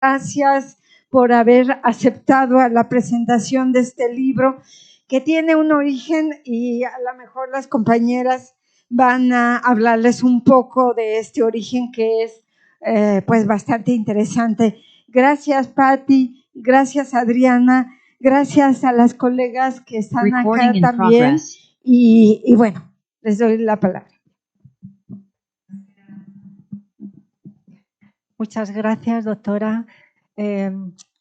Gracias por haber aceptado a la presentación de este libro que tiene un origen y a lo mejor las compañeras van a hablarles un poco de este origen que es pues bastante interesante. Gracias, Patti, gracias, Adriana, gracias a las colegas que están acá también y bueno, les doy la palabra. Muchas gracias, doctora.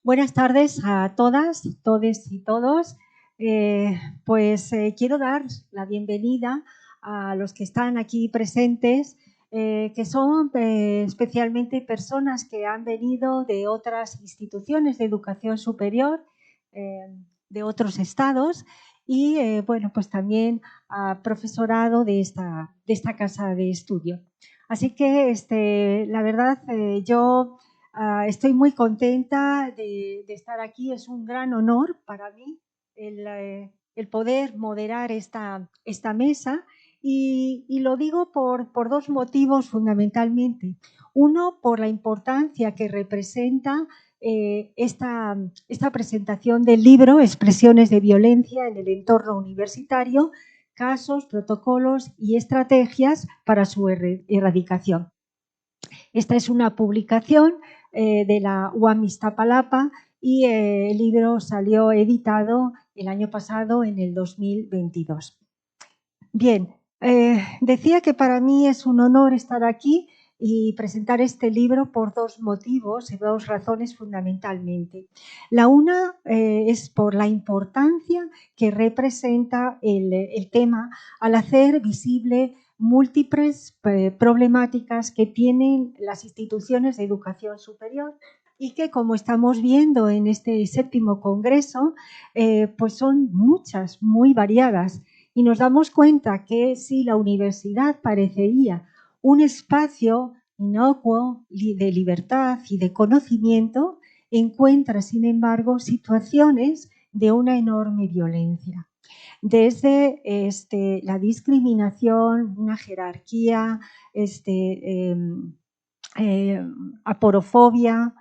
Buenas tardes a todas, todes y todos. Quiero dar la bienvenida a los que están aquí presentes, que son especialmente personas que han venido de otras instituciones de educación superior, de otros estados y pues también a profesorado de esta casa de estudio. Así que la verdad yo estoy muy contenta de estar aquí. Es un gran honor para mí el poder moderar esta mesa y lo digo por dos motivos fundamentalmente. Uno, por la importancia que representa esta presentación del libro Expresiones de violencia en el entorno universitario, casos, protocolos y estrategias para su erradicación. Esta es una publicación de la UAM Iztapalapa y el libro salió editado el año pasado, en el 2022. Bien, decía que para mí es un honor estar aquí y presentar este libro por dos motivos y dos razones fundamentalmente. La una es por la importancia que representa el tema al hacer visible múltiples problemáticas que tienen las instituciones de educación superior y que, como estamos viendo en este 7º congreso, pues son muchas, muy variadas. Y nos damos cuenta que si la universidad parecería un espacio inocuo de libertad y de conocimiento, encuentra, sin embargo, situaciones de una enorme violencia. Desde la discriminación, una jerarquía, aporofobia,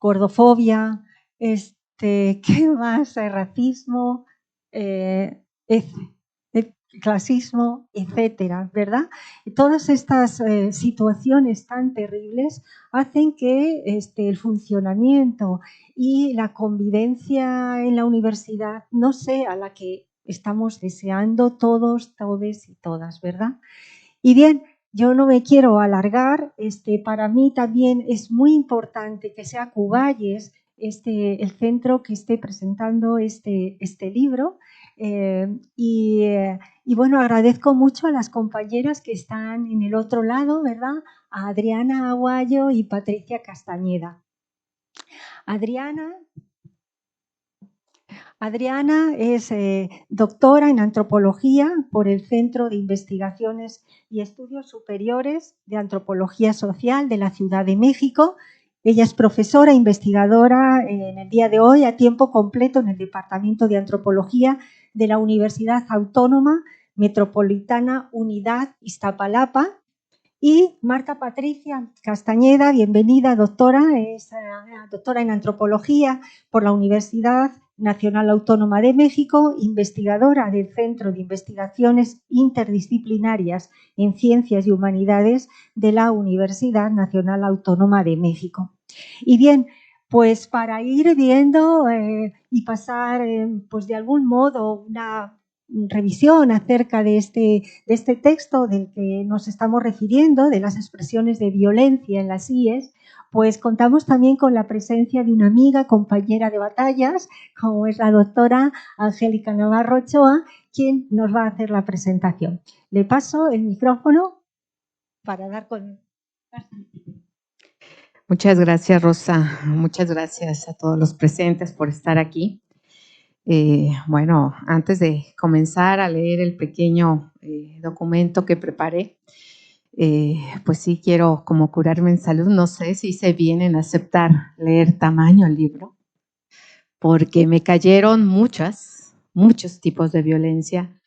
gordofobia, ¿qué más? Racismo, clasismo, etcétera, ¿verdad? Todas estas situaciones tan terribles hacen que el funcionamiento y la convivencia en la universidad no sea la que estamos deseando todos, todes y todas, ¿verdad? Y bien, yo no me quiero alargar, para mí también es muy importante que sea Cuballes el centro que esté presentando este libro. Y bueno, agradezco mucho a las compañeras que están en el otro lado, ¿verdad? A Adriana Aguayo y Patricia Castañeda. Adriana es doctora en antropología por el Centro de Investigaciones y Estudios Superiores de Antropología Social de la Ciudad de México. Ella es profesora e investigadora en el día de hoy a tiempo completo en el Departamento de Antropología de la Universidad Autónoma Metropolitana Unidad Iztapalapa. Y Marta Patricia Castañeda, bienvenida, doctora, es doctora en antropología por la Universidad Nacional Autónoma de México, investigadora del Centro de Investigaciones Interdisciplinarias en Ciencias y Humanidades de la Universidad Nacional Autónoma de México. Y bien, pues para ir viendo y pasar pues de algún modo una revisión acerca de este texto del que nos estamos refiriendo, de las expresiones de violencia en las IES, pues contamos también con la presencia de una amiga, compañera de batallas, como es la doctora Angélica Navarro Ochoa, quien nos va a hacer la presentación. Le paso el micrófono para dar con... Muchas gracias, Rosa. Muchas gracias a todos los presentes por estar aquí. Bueno, antes de comenzar a leer el pequeño documento que preparé, pues sí quiero como curarme en salud. No sé si se vienen a aceptar leer tamaño el libro, porque me cayeron muchos tipos de violencia.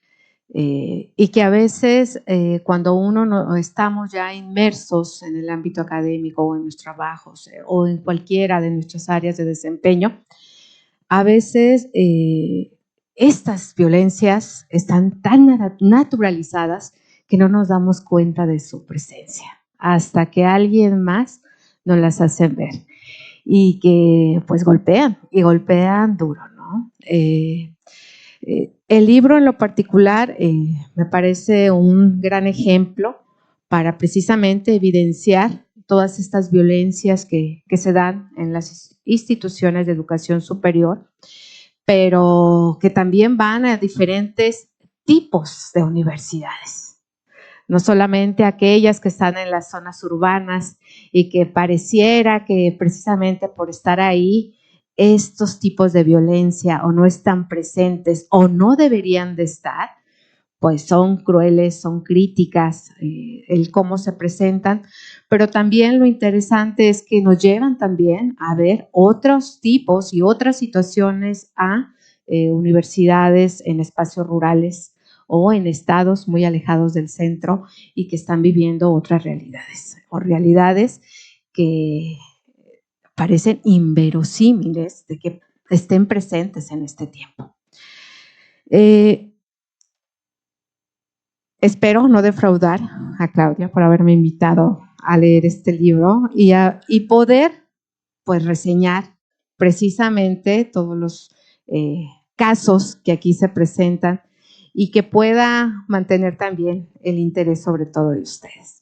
y que a veces cuando uno no estamos ya inmersos en el ámbito académico o en los trabajos o en cualquiera de nuestras áreas de desempeño, a veces estas violencias están tan naturalizadas que no nos damos cuenta de su presencia hasta que alguien más nos las hace ver y que pues golpean y golpean duro, ¿no? El libro en lo particular me parece un gran ejemplo para precisamente evidenciar todas estas violencias que se dan en las instituciones de educación superior, pero que también van a diferentes tipos de universidades. No solamente aquellas que están en las zonas urbanas y que pareciera que precisamente por estar ahí estos tipos de violencia o no están presentes o no deberían de estar, pues son crueles, son críticas, el cómo se presentan, pero también lo interesante es que nos llevan también a ver otros tipos y otras situaciones a universidades en espacios rurales o en estados muy alejados del centro y que están viviendo otras realidades o realidades que parecen inverosímiles de que estén presentes en este tiempo. Espero no defraudar a Claudia por haberme invitado a leer este libro y poder pues reseñar precisamente todos los casos que aquí se presentan y que pueda mantener también el interés sobre todo de ustedes.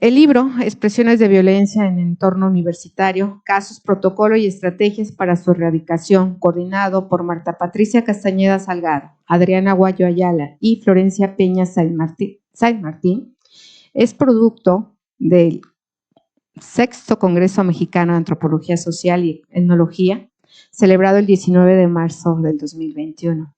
El libro, Expresiones de violencia en entorno universitario, casos, protocolo y estrategias para su erradicación, coordinado por Marta Patricia Castañeda Salgado, Adriana Guayo Ayala y Florencia Peña Saint Martín, es producto del 6º Congreso Mexicano de Antropología Social y Etnología, celebrado el 19 de marzo del 2021.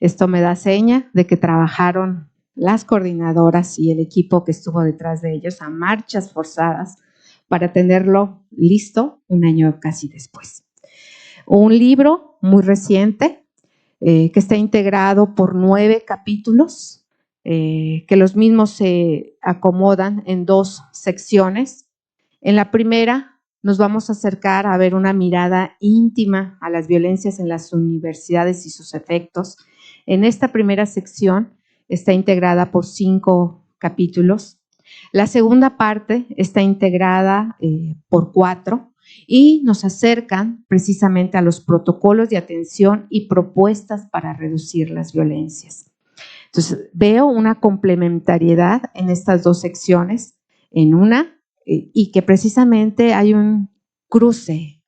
Esto me da seña de que trabajaron las coordinadoras y el equipo que estuvo detrás de ellos a marchas forzadas para tenerlo listo un año casi después. Un libro muy reciente que está integrado por 9 capítulos, que los mismos se acomodan en 2 secciones. En la primera nos vamos a acercar a ver una mirada íntima a las violencias en las universidades y sus efectos. En esta primera sección está integrada por 5 capítulos. La segunda parte está integrada por 4 y nos acercan precisamente a los protocolos de atención y propuestas para reducir las violencias. Entonces, veo una complementariedad en estas 2 secciones, en una, y que precisamente hay un cruce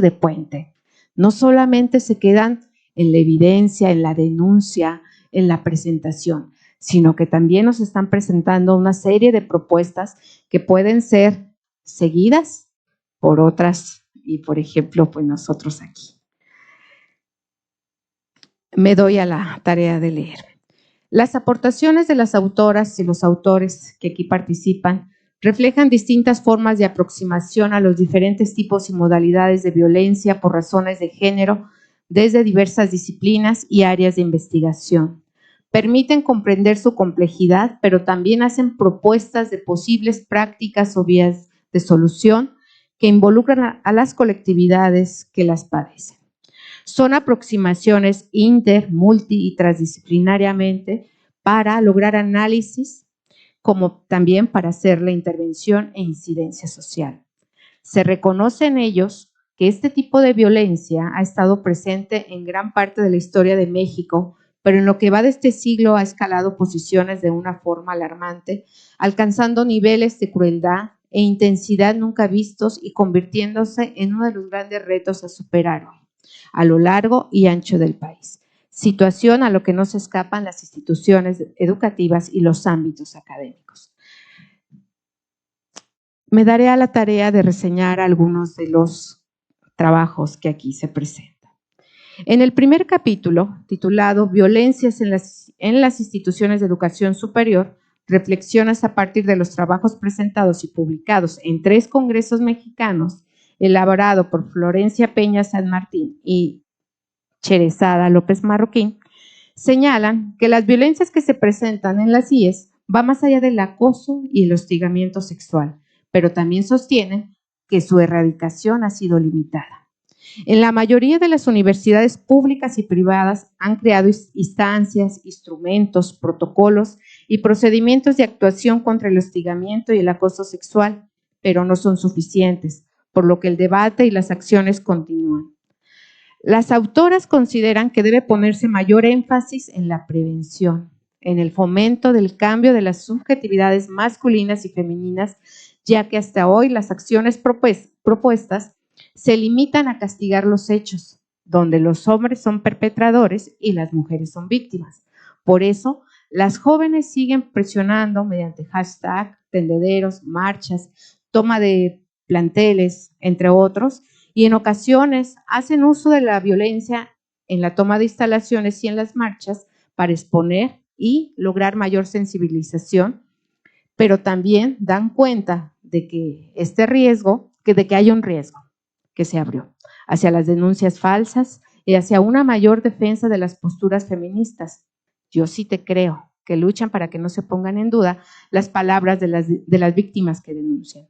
de puente. No solamente se quedan en la evidencia, en la denuncia, en la presentación, sino que también nos están presentando una serie de propuestas que pueden ser seguidas por otras y, por ejemplo, pues nosotros aquí. Me doy a la tarea de leer. Las aportaciones de las autoras y los autores que aquí participan reflejan distintas formas de aproximación a los diferentes tipos y modalidades de violencia por razones de género desde diversas disciplinas y áreas de investigación. Permiten comprender su complejidad, pero también hacen propuestas de posibles prácticas o vías de solución que involucran a las colectividades que las padecen. Son aproximaciones inter-, multi- y transdisciplinariamente para lograr análisis, como también para hacer la intervención e incidencia social. Se reconoce en ellos que este tipo de violencia ha estado presente en gran parte de la historia de México, pero en lo que va de este siglo ha escalado posiciones de una forma alarmante, alcanzando niveles de crueldad e intensidad nunca vistos y convirtiéndose en uno de los grandes retos a superar hoy, a lo largo y ancho del país. Situación a lo que no se escapan las instituciones educativas y los ámbitos académicos. Me daré a la tarea de reseñar algunos de los trabajos que aquí se presentan. En el primer capítulo, titulado Violencias en las instituciones de educación superior, reflexiones a partir de los trabajos presentados y publicados en 3 congresos mexicanos, elaborado por Florencia Peña San Martín y Cherezada López Marroquín, señalan que las violencias que se presentan en las IES van más allá del acoso y el hostigamiento sexual, pero también sostienen que su erradicación ha sido limitada. En la mayoría de las universidades públicas y privadas han creado instancias, instrumentos, protocolos y procedimientos de actuación contra el hostigamiento y el acoso sexual, pero no son suficientes, por lo que el debate y las acciones continúan. Las autoras consideran que debe ponerse mayor énfasis en la prevención, en el fomento del cambio de las subjetividades masculinas y femeninas, ya que hasta hoy las acciones propuestas se limitan a castigar los hechos, donde los hombres son perpetradores y las mujeres son víctimas. Por eso, las jóvenes siguen presionando mediante hashtag, tendederos, marchas, toma de planteles, entre otros, y en ocasiones hacen uso de la violencia en la toma de instalaciones y en las marchas para exponer y lograr mayor sensibilización, pero también dan cuenta de que de que hay un riesgo que se abrió hacia las denuncias falsas y hacia una mayor defensa de las posturas feministas. Yo sí te creo que luchan para que no se pongan en duda las palabras de las víctimas que denuncian.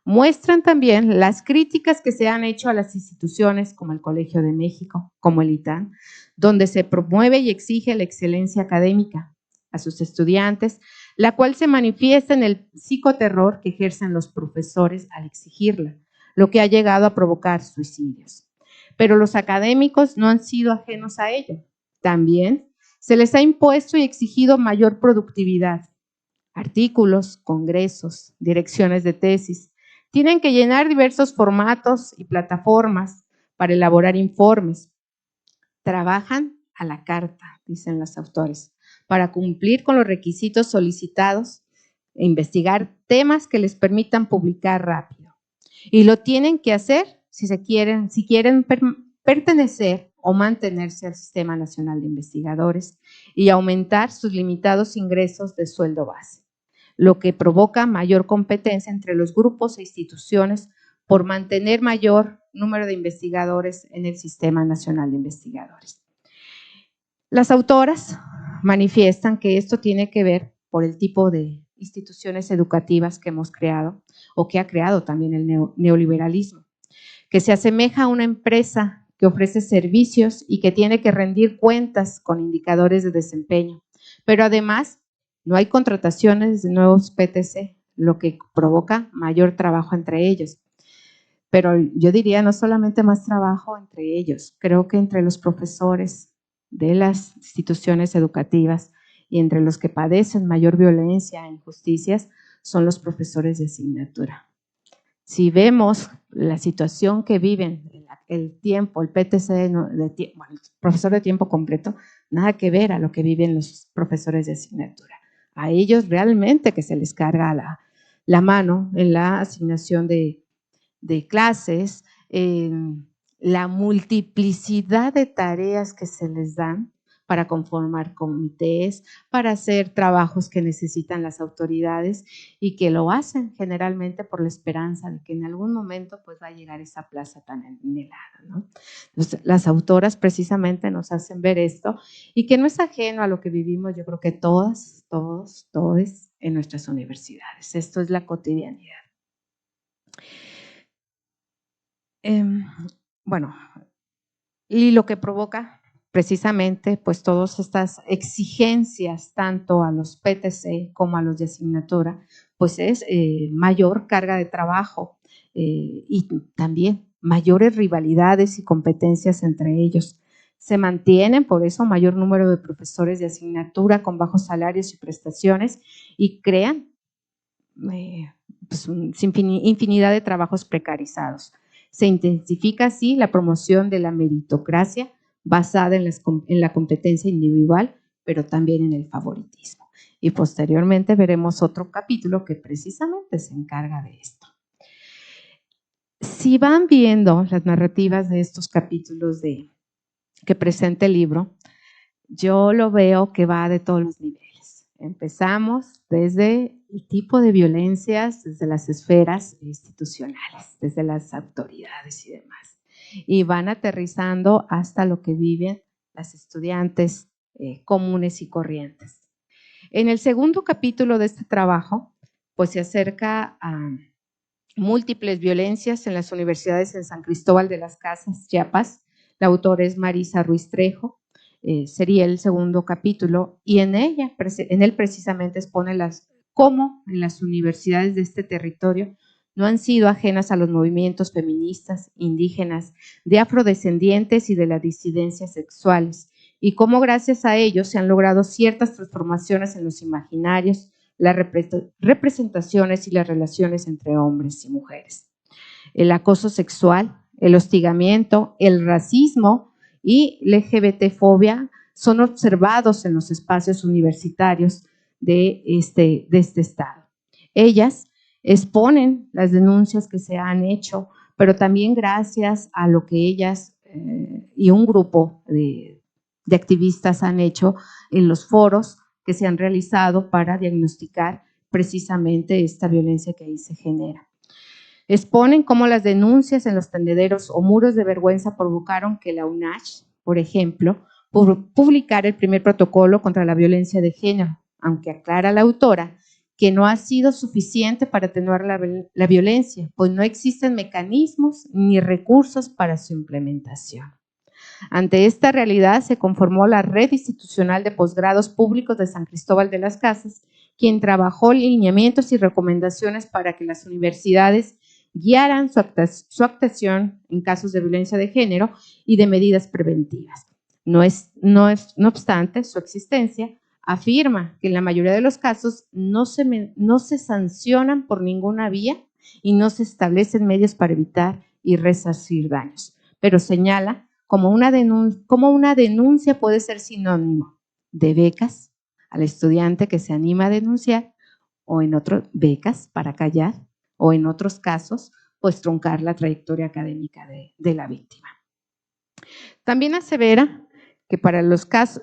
Muestran también las críticas que se han hecho a las instituciones como el Colegio de México, como el ITAM, donde se promueve y exige la excelencia académica a sus estudiantes, la cual se manifiesta en el psicoterror que ejercen los profesores al exigirla, lo que ha llegado a provocar suicidios. Pero los académicos no han sido ajenos a ello. También se les ha impuesto y exigido mayor productividad. Artículos, congresos, direcciones de tesis, tienen que llenar diversos formatos y plataformas para elaborar informes. Trabajan a la carta, dicen los autores, para cumplir con los requisitos solicitados e investigar temas que les permitan publicar rápido. Y lo tienen que hacer si quieren pertenecer o mantenerse al Sistema Nacional de Investigadores y aumentar sus limitados ingresos de sueldo base, lo que provoca mayor competencia entre los grupos e instituciones por mantener mayor número de investigadores en el Sistema Nacional de Investigadores. Las autoras manifiestan que esto tiene que ver por el tipo de instituciones educativas que hemos creado o que ha creado también el neoliberalismo, que se asemeja a una empresa que ofrece servicios y que tiene que rendir cuentas con indicadores de desempeño, pero además no hay contrataciones de nuevos PTC, lo que provoca mayor trabajo entre ellos. Pero yo diría no solamente más trabajo entre ellos, creo que entre los profesores de las instituciones educativas y entre los que padecen mayor violencia e injusticias son los profesores de asignatura. Si vemos la situación que viven, el tiempo, el PTC, el profesor de tiempo completo, nada que ver a lo que viven los profesores de asignatura. A ellos realmente que se les carga la mano en la asignación de clases, la multiplicidad de tareas que se les dan para conformar comités, para hacer trabajos que necesitan las autoridades y que lo hacen generalmente por la esperanza de que en algún momento pues va a llegar esa plaza tan anhelada, ¿no? Entonces, las autoras precisamente nos hacen ver esto y que no es ajeno a lo que vivimos, yo creo que todas, todos en nuestras universidades. Esto es la cotidianidad. Bueno, y lo que provoca precisamente pues todas estas exigencias tanto a los PTC como a los de asignatura, pues es mayor carga de trabajo y también mayores rivalidades y competencias entre ellos. Se mantienen por eso mayor número de profesores de asignatura con bajos salarios y prestaciones y crean pues, infinidad de trabajos precarizados. Se intensifica así la promoción de la meritocracia basada en la competencia individual, pero también en el favoritismo. Y posteriormente veremos otro capítulo que precisamente se encarga de esto. Si van viendo las narrativas de estos capítulos que presenta el libro, yo lo veo que va de todos los niveles. Empezamos desde el tipo de violencias, desde las esferas institucionales, desde las autoridades y demás. y van aterrizando hasta lo que viven las estudiantes comunes y corrientes. En el segundo capítulo de este trabajo, pues se acerca a múltiples violencias en las universidades en San Cristóbal de las Casas, Chiapas. La autora es Marisa Ruiz Trejo, sería el segundo capítulo, y en él precisamente expone cómo en las universidades de este territorio no han sido ajenas a los movimientos feministas, indígenas, de afrodescendientes y de las disidencias sexuales, y cómo gracias a ellos se han logrado ciertas transformaciones en los imaginarios, las representaciones y las relaciones entre hombres y mujeres. El acoso sexual, el hostigamiento, el racismo y la LGBTfobia son observados en los espacios universitarios de este estado. Ellas exponen las denuncias que se han hecho, pero también gracias a lo que ellas y un grupo de activistas han hecho en los foros que se han realizado para diagnosticar precisamente esta violencia que ahí se genera. Exponen cómo las denuncias en los tendederos o muros de vergüenza provocaron que la UNACH, por ejemplo, publicara el primer protocolo contra la violencia de género, aunque aclara la autora que no ha sido suficiente para atenuar la violencia, pues no existen mecanismos ni recursos para su implementación. Ante esta realidad se conformó la Red Institucional de Posgrados Públicos de San Cristóbal de las Casas, quien trabajó lineamientos y recomendaciones para que las universidades guiaran su actuación en casos de violencia de género y de medidas preventivas. No obstante, su existencia afirma que en la mayoría de los casos no se sancionan por ninguna vía y no se establecen medios para evitar y resarcir daños, pero señala como una denuncia puede ser sinónimo de becas al estudiante que se anima a denunciar, o en otras becas para callar, o en otros casos, pues truncar la trayectoria académica de la víctima. También asevera que para los casos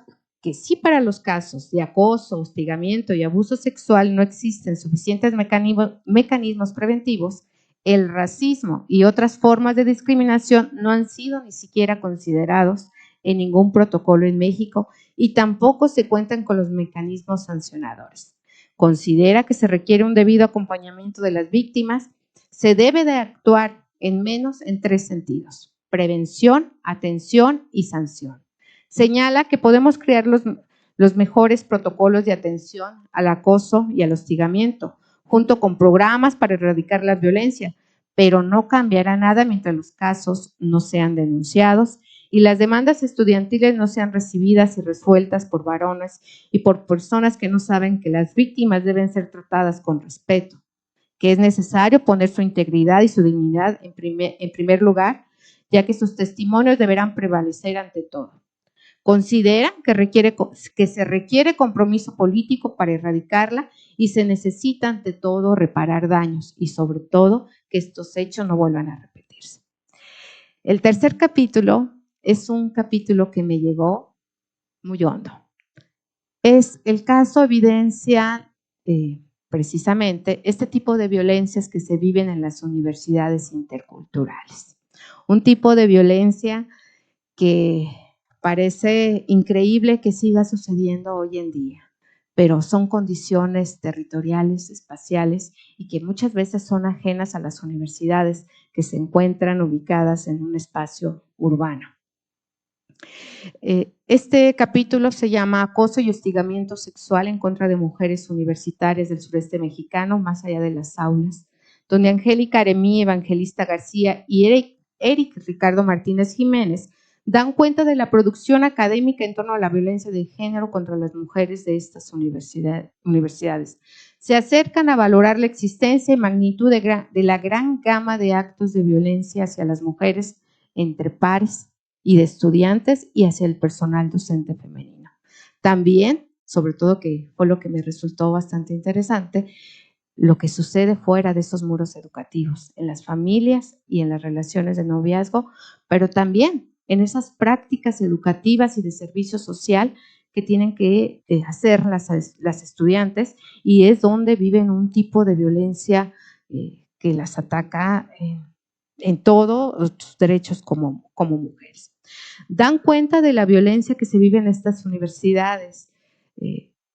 de acoso, hostigamiento y abuso sexual no existen suficientes mecanismos preventivos, el racismo y otras formas de discriminación no han sido ni siquiera considerados en ningún protocolo en México y tampoco se cuentan con los mecanismos sancionadores. Considera que se requiere un debido acompañamiento de las víctimas. Se debe de actuar en menos en 3 sentidos: prevención, atención y sanción. Señala que podemos crear los mejores protocolos de atención al acoso y al hostigamiento, junto con programas para erradicar la violencia, pero no cambiará nada mientras los casos no sean denunciados y las demandas estudiantiles no sean recibidas y resueltas por varones y por personas que no saben que las víctimas deben ser tratadas con respeto, que es necesario poner su integridad y su dignidad en primer lugar, ya que sus testimonios deberán prevalecer ante todo. Considera que se requiere compromiso político para erradicarla y se necesita ante todo reparar daños y sobre todo que estos hechos no vuelvan a repetirse. El tercer capítulo es un capítulo que me llegó muy hondo. El caso evidencia precisamente este tipo de violencias que se viven en las universidades interculturales. Un tipo de violencia que parece increíble que siga sucediendo hoy en día, pero son condiciones territoriales, espaciales y que muchas veces son ajenas a las universidades que se encuentran ubicadas en un espacio urbano. Este capítulo se llama Acoso y hostigamiento sexual en contra de mujeres universitarias del sureste mexicano, más allá de las aulas, donde Angélica Aremí, Evangelista García y Eric Ricardo Martínez Jiménez dan cuenta de la producción académica en torno a la violencia de género contra las mujeres de estas universidades. Se acercan a valorar la existencia y magnitud de la gran gama de actos de violencia hacia las mujeres entre pares y de estudiantes y hacia el personal docente femenino. También, sobre todo, que fue lo que me resultó bastante interesante, lo que sucede fuera de esos muros educativos, en las familias y en las relaciones de noviazgo, pero también en esas prácticas educativas y de servicio social que tienen que hacer las estudiantes, y es donde viven un tipo de violencia que las ataca en todos sus derechos como mujeres. Dan cuenta de la violencia que se vive en estas universidades.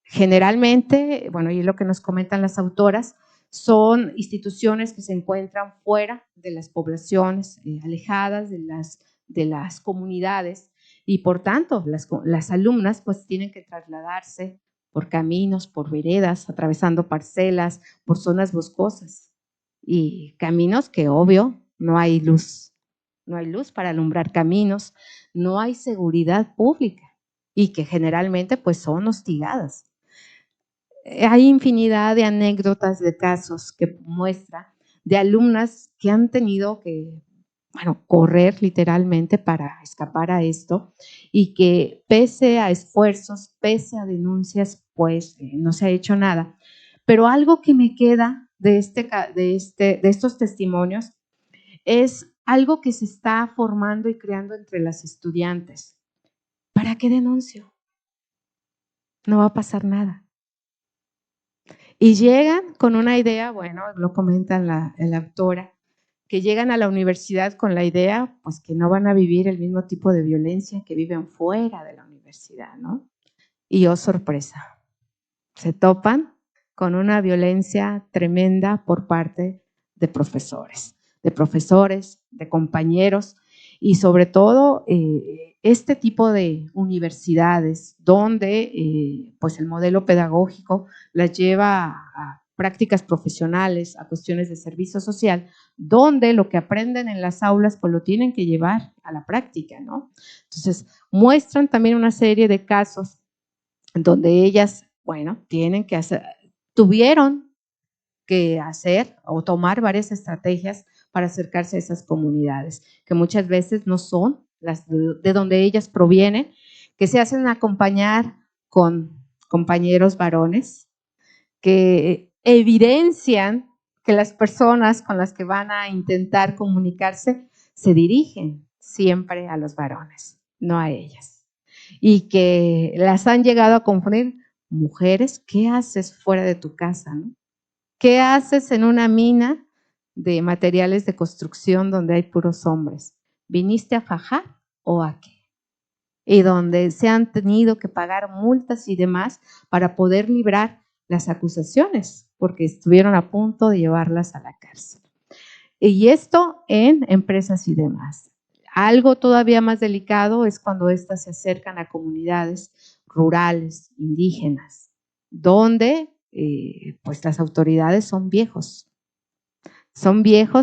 Generalmente, bueno, y lo que nos comentan las autoras, son instituciones que se encuentran fuera de las poblaciones, alejadas de las comunidades, y por tanto las alumnas pues tienen que trasladarse por caminos, por veredas, atravesando parcelas, por zonas boscosas y caminos que obvio no hay luz para alumbrar caminos, no hay seguridad pública y que generalmente pues son hostigadas. Hay infinidad de anécdotas, de casos que muestra de alumnas que han tenido que, bueno, correr literalmente para escapar a esto y que pese a esfuerzos, pese a denuncias, pues no se ha hecho nada. Pero algo que me queda de estos testimonios es algo que se está formando y creando entre las estudiantes. ¿Para qué denuncio? No va a pasar nada. Y llegan con una idea, bueno, lo comenta la autora, que llegan a la universidad con la idea, pues que no van a vivir el mismo tipo de violencia que viven fuera de la universidad, ¿no? Y oh sorpresa, se topan con una violencia tremenda por parte de profesores, de compañeros y sobre todo este tipo de universidades donde pues el modelo pedagógico las lleva a prácticas profesionales, a cuestiones de servicio social, donde lo que aprenden en las aulas pues lo tienen que llevar a la práctica, ¿no? Entonces muestran también una serie de casos donde ellas, bueno, tuvieron que hacer o tomar varias estrategias para acercarse a esas comunidades, que muchas veces no son las de donde ellas provienen, que se hacen acompañar con compañeros varones, que evidencian que las personas con las que van a intentar comunicarse se dirigen siempre a los varones, no a ellas. Y que las han llegado a confundir. Mujeres, ¿qué haces fuera de tu casa, no? ¿Qué haces en una mina de materiales de construcción donde hay puros hombres? ¿Viniste a fajar o a qué? Y donde se han tenido que pagar multas y demás para poder librar las acusaciones, porque estuvieron a punto de llevarlas a la cárcel. Y esto en empresas y demás. Algo todavía más delicado es cuando éstas se acercan a comunidades rurales, indígenas, donde pues las autoridades son viejos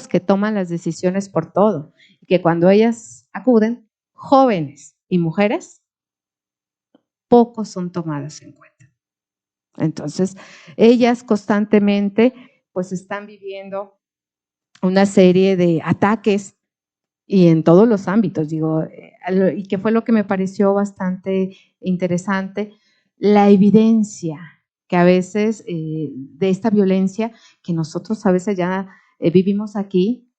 que toman las decisiones por todo, y que cuando ellas acuden, jóvenes y mujeres, pocos son tomadas en cuenta. Entonces, ellas constantemente pues están viviendo una serie de ataques y en todos los ámbitos, digo, y que fue lo que me pareció bastante interesante, la evidencia que a veces de esta violencia que nosotros a veces ya vivimos aquí.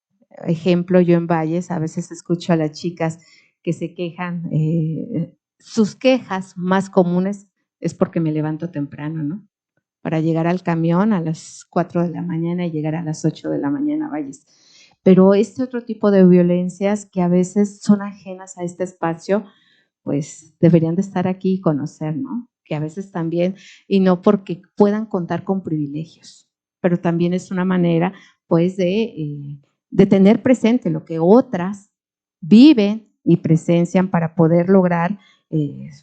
Ejemplo, yo en Valles a veces escucho a las chicas que se quejan, sus quejas más comunes es porque me levanto temprano, ¿no? Para llegar al camión a las 4 de la mañana y llegar a las 8 de la mañana a Valles. Pero este otro tipo de violencias que a veces son ajenas a este espacio, pues deberían de estar aquí y conocer, ¿no? Que a veces también, y no porque puedan contar con privilegios, pero también es una manera, pues, de tener presente lo que otras viven y presencian para poder lograr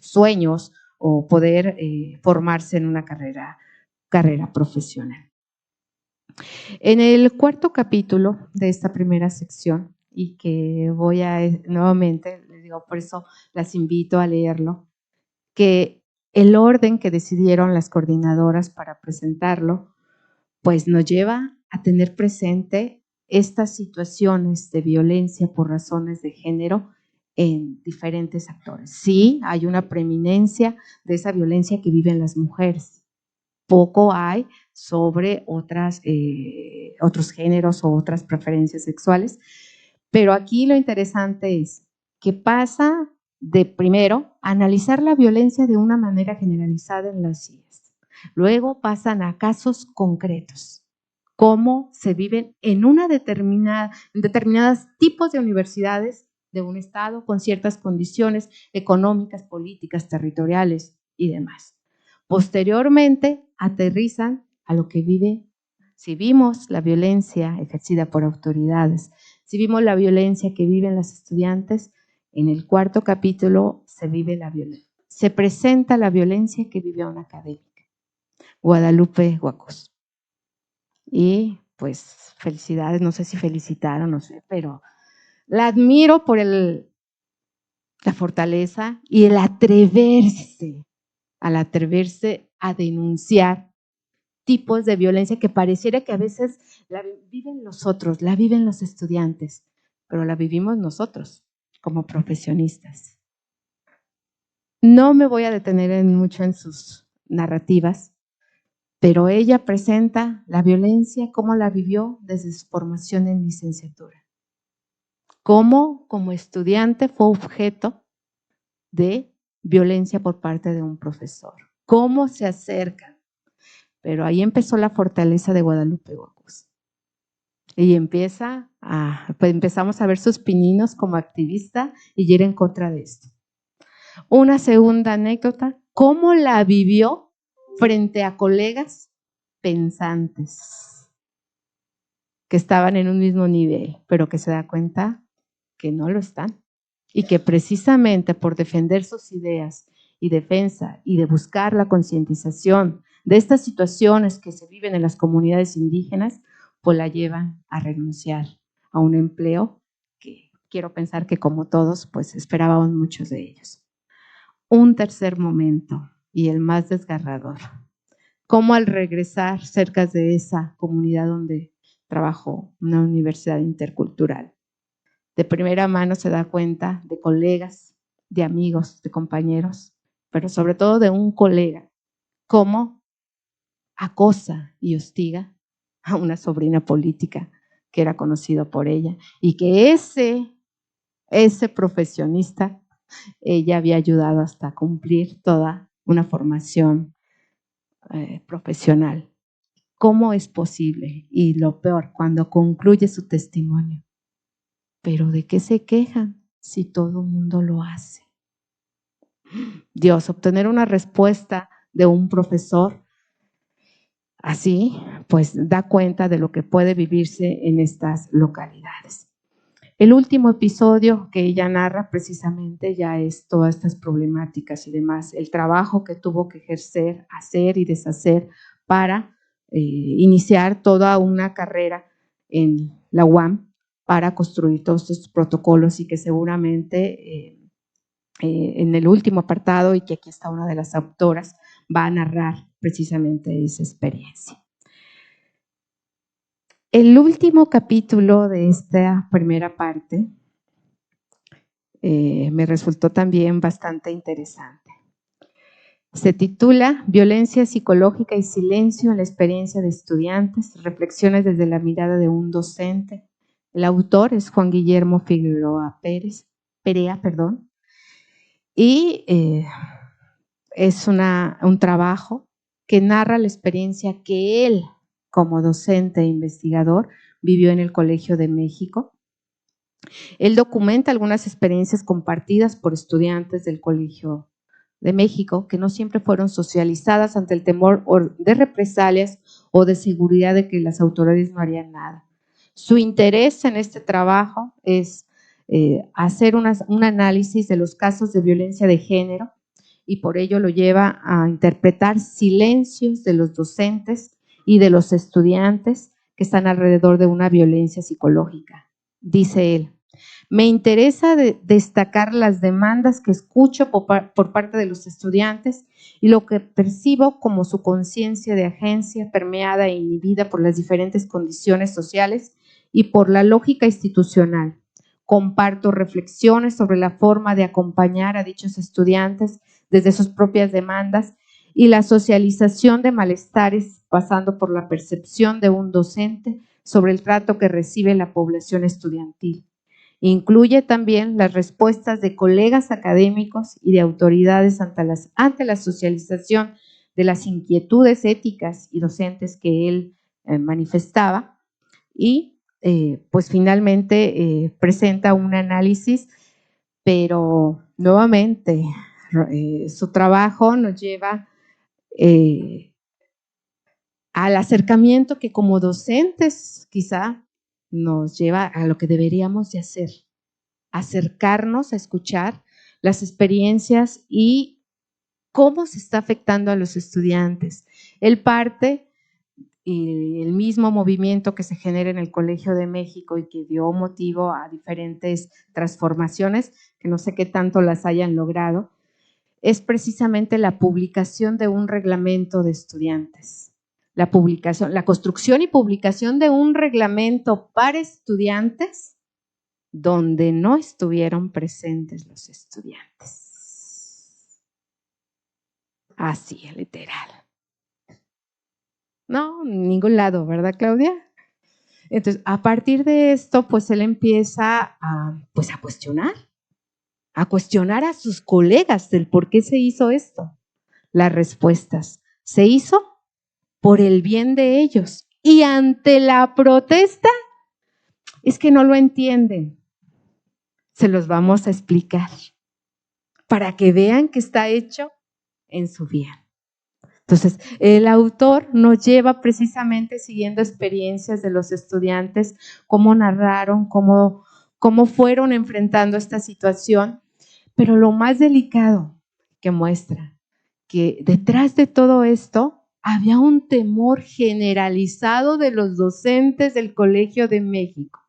sueños o poder formarse en una carrera profesional. En el cuarto capítulo de esta primera sección, y que voy a nuevamente, les digo, por eso las invito a leerlo, que el orden que decidieron las coordinadoras para presentarlo, pues nos lleva a tener presente estas situaciones de violencia por razones de género en diferentes actores. Sí, hay una preeminencia de esa violencia que viven las mujeres. Poco hay sobre otros géneros o otras preferencias sexuales, pero aquí lo interesante es que pasa de primero analizar la violencia de una manera generalizada en las CIES, luego pasan a casos concretos cómo se viven en determinados tipos de universidades de un estado con ciertas condiciones económicas, políticas, territoriales y demás. Posteriormente aterrizan a lo que vive, si vimos la violencia ejercida por autoridades, si vimos la violencia que viven las estudiantes, en el cuarto capítulo se presenta la violencia que vivió una académica, Guadalupe Guacos. Y pues felicidades, no sé si felicitaron, no sé, pero la admiro por la fortaleza y el atreverse a denunciar tipos de violencia que pareciera que a veces la viven los otros, la viven los estudiantes, pero la vivimos nosotros como profesionistas. No me voy a detener mucho en sus narrativas, pero ella presenta la violencia como la vivió desde su formación en licenciatura. Cómo como estudiante fue objeto de violencia por parte de un profesor. Cómo se acercan. Pero ahí empezó la fortaleza de Guadalupe Guacos. Y empezamos a ver sus pininos como activista y ir en contra de esto. Una segunda anécdota, cómo la vivió frente a colegas pensantes que estaban en un mismo nivel, pero que se da cuenta que no lo están y que precisamente por defender sus ideas y defensa y de buscar la concientización de estas situaciones que se viven en las comunidades indígenas, pues la llevan a renunciar a un empleo que quiero pensar que como todos, pues esperábamos muchos de ellos. Un tercer momento y el más desgarrador, cómo al regresar cerca de esa comunidad donde trabajó, una universidad intercultural, de primera mano se da cuenta de colegas, de amigos, de compañeros, pero sobre todo de un colega, cómo acosa y hostiga a una sobrina política que era conocido por ella y que ese profesionista, ella había ayudado hasta cumplir toda una formación profesional. ¿Cómo es posible? Y lo peor, cuando concluye su testimonio. ¿Pero de qué se quejan si todo el mundo lo hace? Dios, obtener una respuesta de un profesor así, pues da cuenta de lo que puede vivirse en estas localidades. El último episodio que ella narra precisamente ya es todas estas problemáticas y demás, el trabajo que tuvo que ejercer, hacer y deshacer para iniciar toda una carrera en la UAM para construir todos estos protocolos y que seguramente en el último apartado, y que aquí está una de las autoras, va a narrar precisamente esa experiencia. El último capítulo de esta primera parte me resultó también bastante interesante. Se titula Violencia psicológica y silencio en la experiencia de estudiantes, reflexiones desde la mirada de un docente. El autor es Juan Guillermo Figueroa Perea, y es un trabajo que narra la experiencia que él, como docente e investigador, vivió en el Colegio de México. Él documenta algunas experiencias compartidas por estudiantes del Colegio de México que no siempre fueron socializadas ante el temor de represalias o de seguridad de que las autoridades no harían nada. Su interés en este trabajo es hacer un análisis de los casos de violencia de género y por ello lo lleva a interpretar silencios de los docentes y de los estudiantes que están alrededor de una violencia psicológica. Dice él, me interesa destacar las demandas que escucho por parte de los estudiantes y lo que percibo como su conciencia de agencia permeada e inhibida por las diferentes condiciones sociales y por la lógica institucional. Comparto reflexiones sobre la forma de acompañar a dichos estudiantes desde sus propias demandas y la socialización de malestares pasando por la percepción de un docente sobre el trato que recibe la población estudiantil. Incluye también las respuestas de colegas académicos y de autoridades ante la socialización de las inquietudes éticas y docentes que él manifestaba y pues finalmente presenta un análisis, pero nuevamente su trabajo nos lleva al acercamiento que como docentes quizá nos lleva a lo que deberíamos de hacer, acercarnos a escuchar las experiencias y cómo se está afectando a los estudiantes. Él parte y el mismo movimiento que se genera en el Colegio de México y que dio motivo a diferentes transformaciones, que no sé qué tanto las hayan logrado, es precisamente la publicación de un reglamento de estudiantes. La construcción y publicación de un reglamento para estudiantes donde no estuvieron presentes los estudiantes. Así, literal. No, en ningún lado, ¿verdad, Claudia? Entonces, a partir de esto, pues él empieza a cuestionar a sus colegas del por qué se hizo esto. Las respuestas: se hizo por el bien de ellos. Y ante la protesta, es que no lo entienden. Se los vamos a explicar para que vean que está hecho en su bien. Entonces, el autor nos lleva precisamente siguiendo experiencias de los estudiantes, cómo narraron, cómo fueron enfrentando esta situación, pero lo más delicado que muestra, que detrás de todo esto había un temor generalizado de los docentes del Colegio de México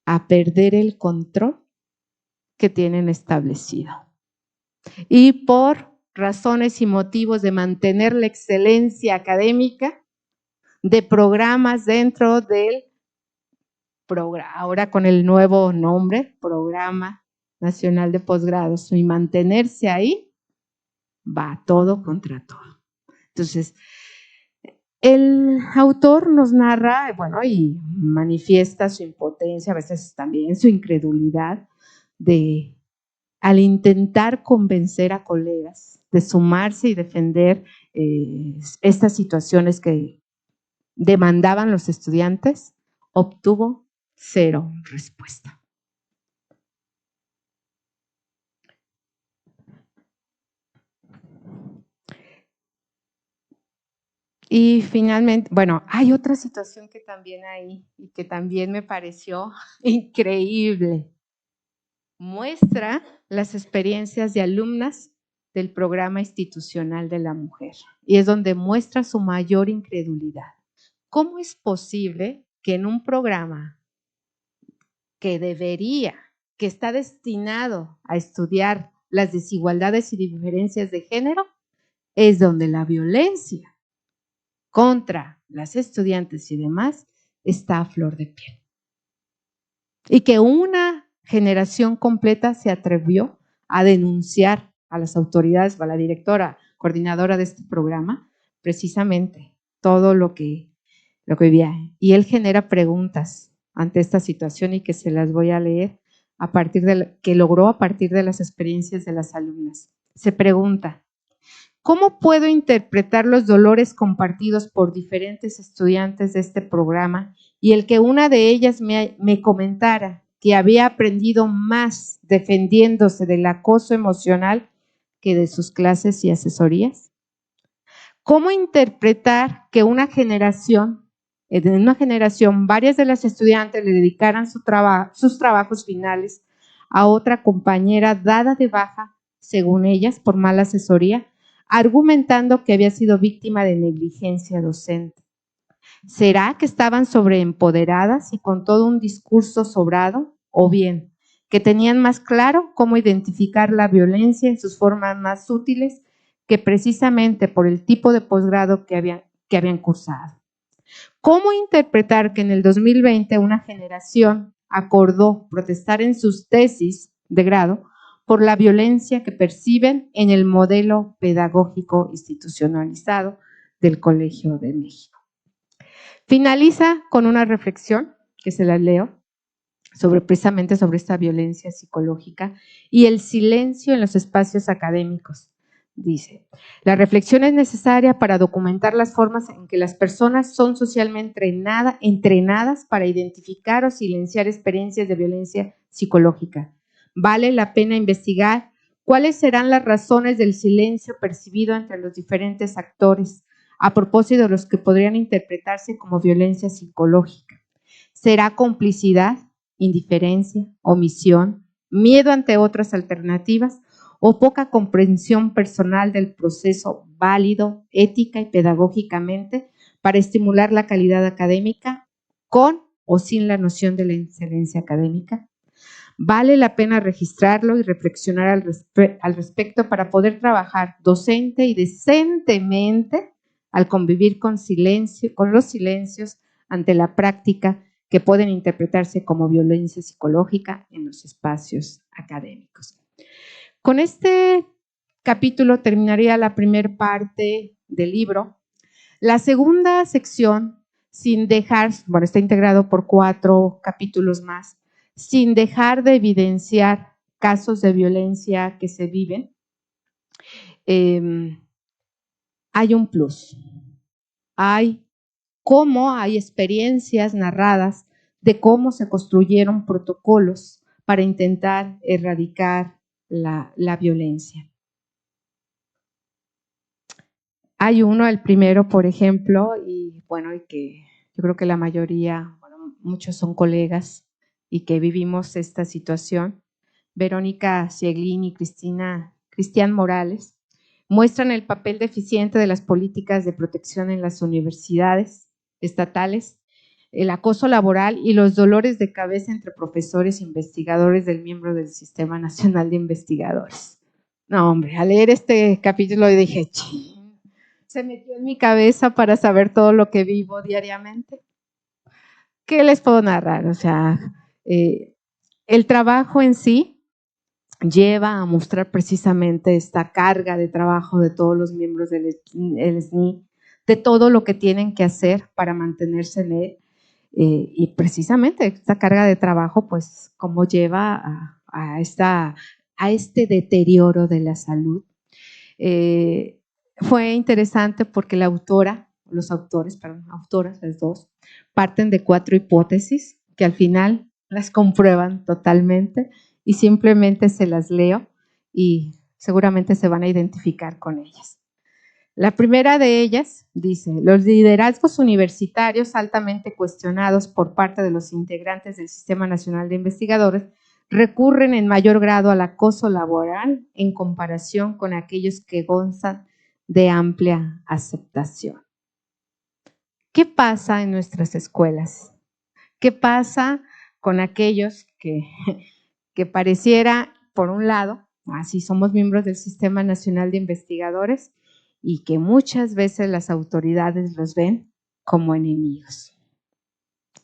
a perder el control que tienen establecido. Y por razones y motivos de mantener la excelencia académica, de programas dentro del programa, ahora con el nuevo nombre, Programa Nacional de Posgrados, y mantenerse ahí, va todo contra todo. Entonces, el autor nos narra, bueno, y manifiesta su impotencia, a veces también su incredulidad, al intentar convencer a colegas de sumarse y defender estas situaciones que demandaban los estudiantes, obtuvo 0 respuesta. Y finalmente, bueno, hay otra situación que también hay y que también me pareció increíble. Muestra las experiencias de alumnas del Programa Institucional de la Mujer y es donde muestra su mayor incredulidad. ¿Cómo es posible que en un programa que está destinado a estudiar las desigualdades y diferencias de género, es donde la violencia contra las estudiantes y demás está a flor de piel? Y que una generación completa se atrevió a denunciar a las autoridades, a la directora, coordinadora de este programa, precisamente todo lo que vivía. Y él genera preguntas ante esta situación y que se las voy a leer que logró a partir de las experiencias de las alumnas. Se pregunta: ¿cómo puedo interpretar los dolores compartidos por diferentes estudiantes de este programa y el que una de ellas me comentara que había aprendido más defendiéndose del acoso emocional que de sus clases y asesorías? ¿Cómo interpretar que en una generación varias de las estudiantes le dedicaran sus trabajos finales a otra compañera dada de baja, según ellas, por mala asesoría, argumentando que había sido víctima de negligencia docente? ¿Será que estaban sobreempoderadas y con todo un discurso sobrado? ¿O bien que tenían más claro cómo identificar la violencia en sus formas más útiles que precisamente por el tipo de posgrado que habían cursado? ¿Cómo interpretar que en el 2020 una generación acordó protestar en sus tesis de grado por la violencia que perciben en el modelo pedagógico institucionalizado del Colegio de México? Finaliza con una reflexión, que se la leo, precisamente sobre esta violencia psicológica y el silencio en los espacios académicos, Dice, la reflexión es necesaria para documentar las formas en que las personas son socialmente entrenadas para identificar o silenciar experiencias de violencia psicológica. Vale la pena investigar cuáles serán las razones del silencio percibido entre los diferentes actores a propósito de los que podrían interpretarse como violencia psicológica. ¿Será complicidad, indiferencia, omisión, miedo ante otras alternativas o poca comprensión personal del proceso válido, ética y pedagógicamente para estimular la calidad académica con o sin la noción de la excelencia académica? Vale la pena registrarlo y reflexionar al respecto para poder trabajar docente y decentemente al convivir con los silencios ante la práctica que pueden interpretarse como violencia psicológica en los espacios académicos. Con este capítulo terminaría la primera parte del libro. La segunda sección, sin dejar, bueno, está integrado por 4 capítulos más, sin dejar de evidenciar casos de violencia que se viven, hay un plus. Hay experiencias narradas de cómo se construyeron protocolos para intentar erradicar la violencia. Hay uno, el primero, por ejemplo, y bueno, y que yo creo que la mayoría, bueno, muchos son colegas y que vivimos esta situación. Verónica Cieglin y Cristian Morales muestran el papel deficiente de las políticas de protección en las universidades estatales, el acoso laboral y los dolores de cabeza entre profesores e investigadores del miembro del Sistema Nacional de Investigadores. No, hombre, al leer este capítulo dije, se metió en mi cabeza para saber todo lo que vivo diariamente. ¿Qué les puedo narrar? O sea, el trabajo en sí lleva a mostrar precisamente esta carga de trabajo de todos los miembros del SNI, de todo lo que tienen que hacer para mantenerse en él, y precisamente esta carga de trabajo, pues, cómo lleva a este deterioro de la salud. Fue interesante porque los autores, las dos, parten de 4 hipótesis que al final las comprueban totalmente y simplemente se las leo y seguramente se van a identificar con ellas. La primera de ellas dice, los liderazgos universitarios altamente cuestionados por parte de los integrantes del Sistema Nacional de Investigadores recurren en mayor grado al acoso laboral en comparación con aquellos que gozan de amplia aceptación. ¿Qué pasa en nuestras escuelas? ¿Qué pasa con aquellos que pareciera, por un lado, así somos miembros del Sistema Nacional de Investigadores y que muchas veces las autoridades los ven como enemigos?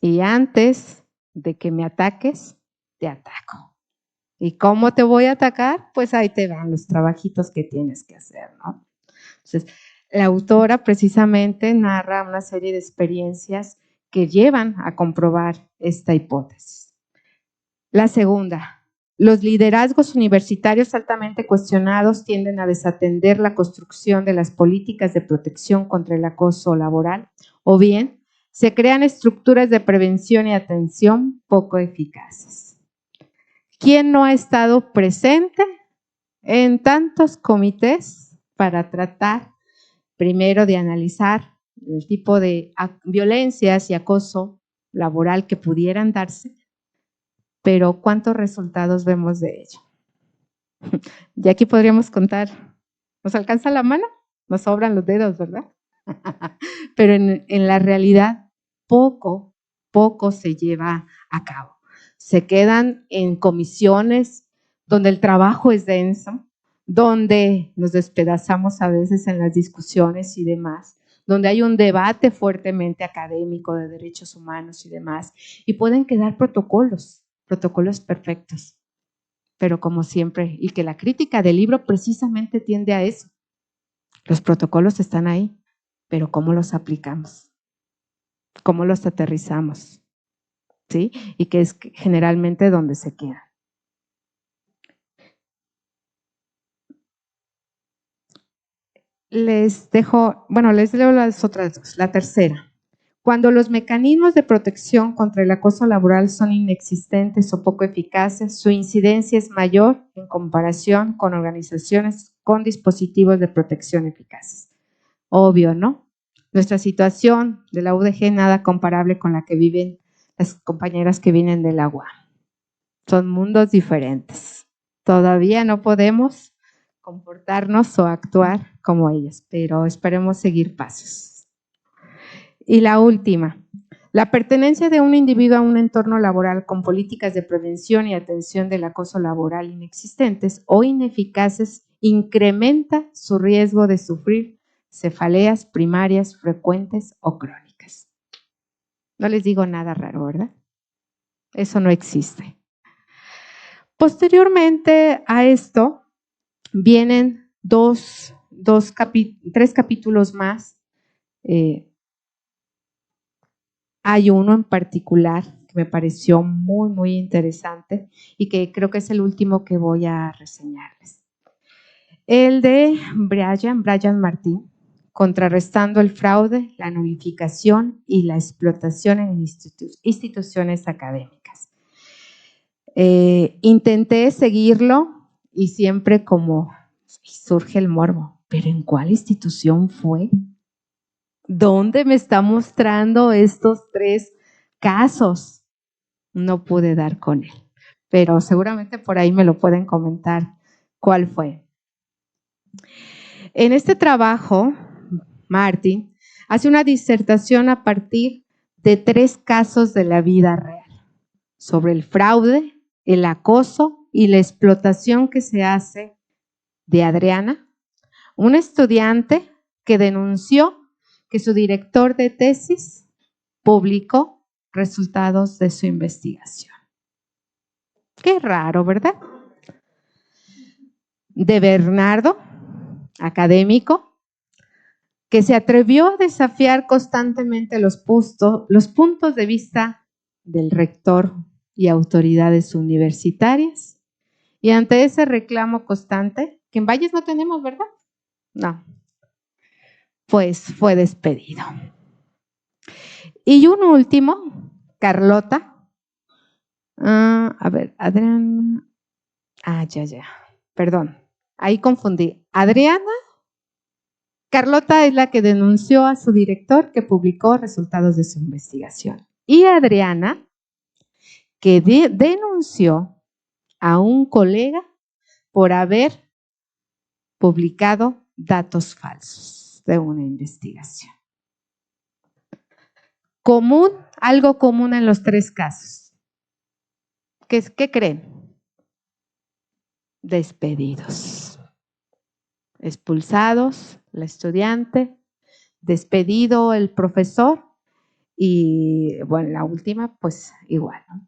Y antes de que me ataques, te ataco. ¿Y cómo te voy a atacar? Pues ahí te van los trabajitos que tienes que hacer, ¿no? Entonces, la autora precisamente narra una serie de experiencias que llevan a comprobar esta hipótesis. La segunda, los liderazgos universitarios altamente cuestionados tienden a desatender la construcción de las políticas de protección contra el acoso laboral, o bien se crean estructuras de prevención y atención poco eficaces. ¿Quién no ha estado presente en tantos comités para tratar primero de analizar el tipo de violencias y acoso laboral que pudieran darse, pero cuántos resultados vemos de ello? Y aquí podríamos contar, ¿nos alcanza la mano? Nos sobran los dedos, ¿verdad? Pero en la realidad poco se lleva a cabo. Se quedan en comisiones donde el trabajo es denso, donde nos despedazamos a veces en las discusiones y demás, donde hay un debate fuertemente académico de derechos humanos y demás, y pueden quedar protocolos perfectos, pero como siempre, y que la crítica del libro precisamente tiende a eso. Los protocolos están ahí, pero ¿cómo los aplicamos? ¿Cómo los aterrizamos? ¿Sí? Y que es generalmente donde se queda. les leo las otras dos. La tercera. Cuando los mecanismos de protección contra el acoso laboral son inexistentes o poco eficaces, su incidencia es mayor en comparación con organizaciones con dispositivos de protección eficaces. Obvio, ¿no? Nuestra situación de la UDG nada comparable con la que viven las compañeras que vienen del agua. Son mundos diferentes. Todavía no podemos comportarnos o actuar como ellas, pero esperemos seguir pasos. Y la última, la pertenencia de un individuo a un entorno laboral con políticas de prevención y atención del acoso laboral inexistentes o ineficaces incrementa su riesgo de sufrir cefaleas primarias frecuentes o crónicas. No les digo nada raro, ¿verdad? Eso no existe. Posteriormente a esto vienen tres capítulos más. Hay uno en particular que me pareció muy, muy interesante y que creo que es el último que voy a reseñarles. El de Brian Martín, contrarrestando el fraude, la nulificación y la explotación en instituciones académicas. Intenté seguirlo y siempre como surge el morbo, ¿pero en cuál institución fue? ¿Dónde me está mostrando estos tres casos? No pude dar con él, pero seguramente por ahí me lo pueden comentar cuál fue. En este trabajo, Martín hace una disertación a partir de tres casos de la vida real sobre el fraude, el acoso y la explotación que se hace de Adriana, una estudiante que denunció que su director de tesis publicó resultados de su investigación. Qué raro, ¿verdad? De Bernardo, académico, que se atrevió a desafiar constantemente los puntos de vista del rector y autoridades universitarias. Y ante ese reclamo constante, que en Valles no tenemos, ¿verdad? No. Pues fue despedido. Y un último, Carlota. Adriana. Perdón, ahí confundí. Carlota es la que denunció a su director que publicó resultados de su investigación. Y Adriana, que denunció a un colega por haber publicado datos falsos de una investigación. Algo común en los tres casos. ¿Qué creen? Despedidos. Expulsados la estudiante, despedido el profesor y, bueno, la última, pues igual, ¿no?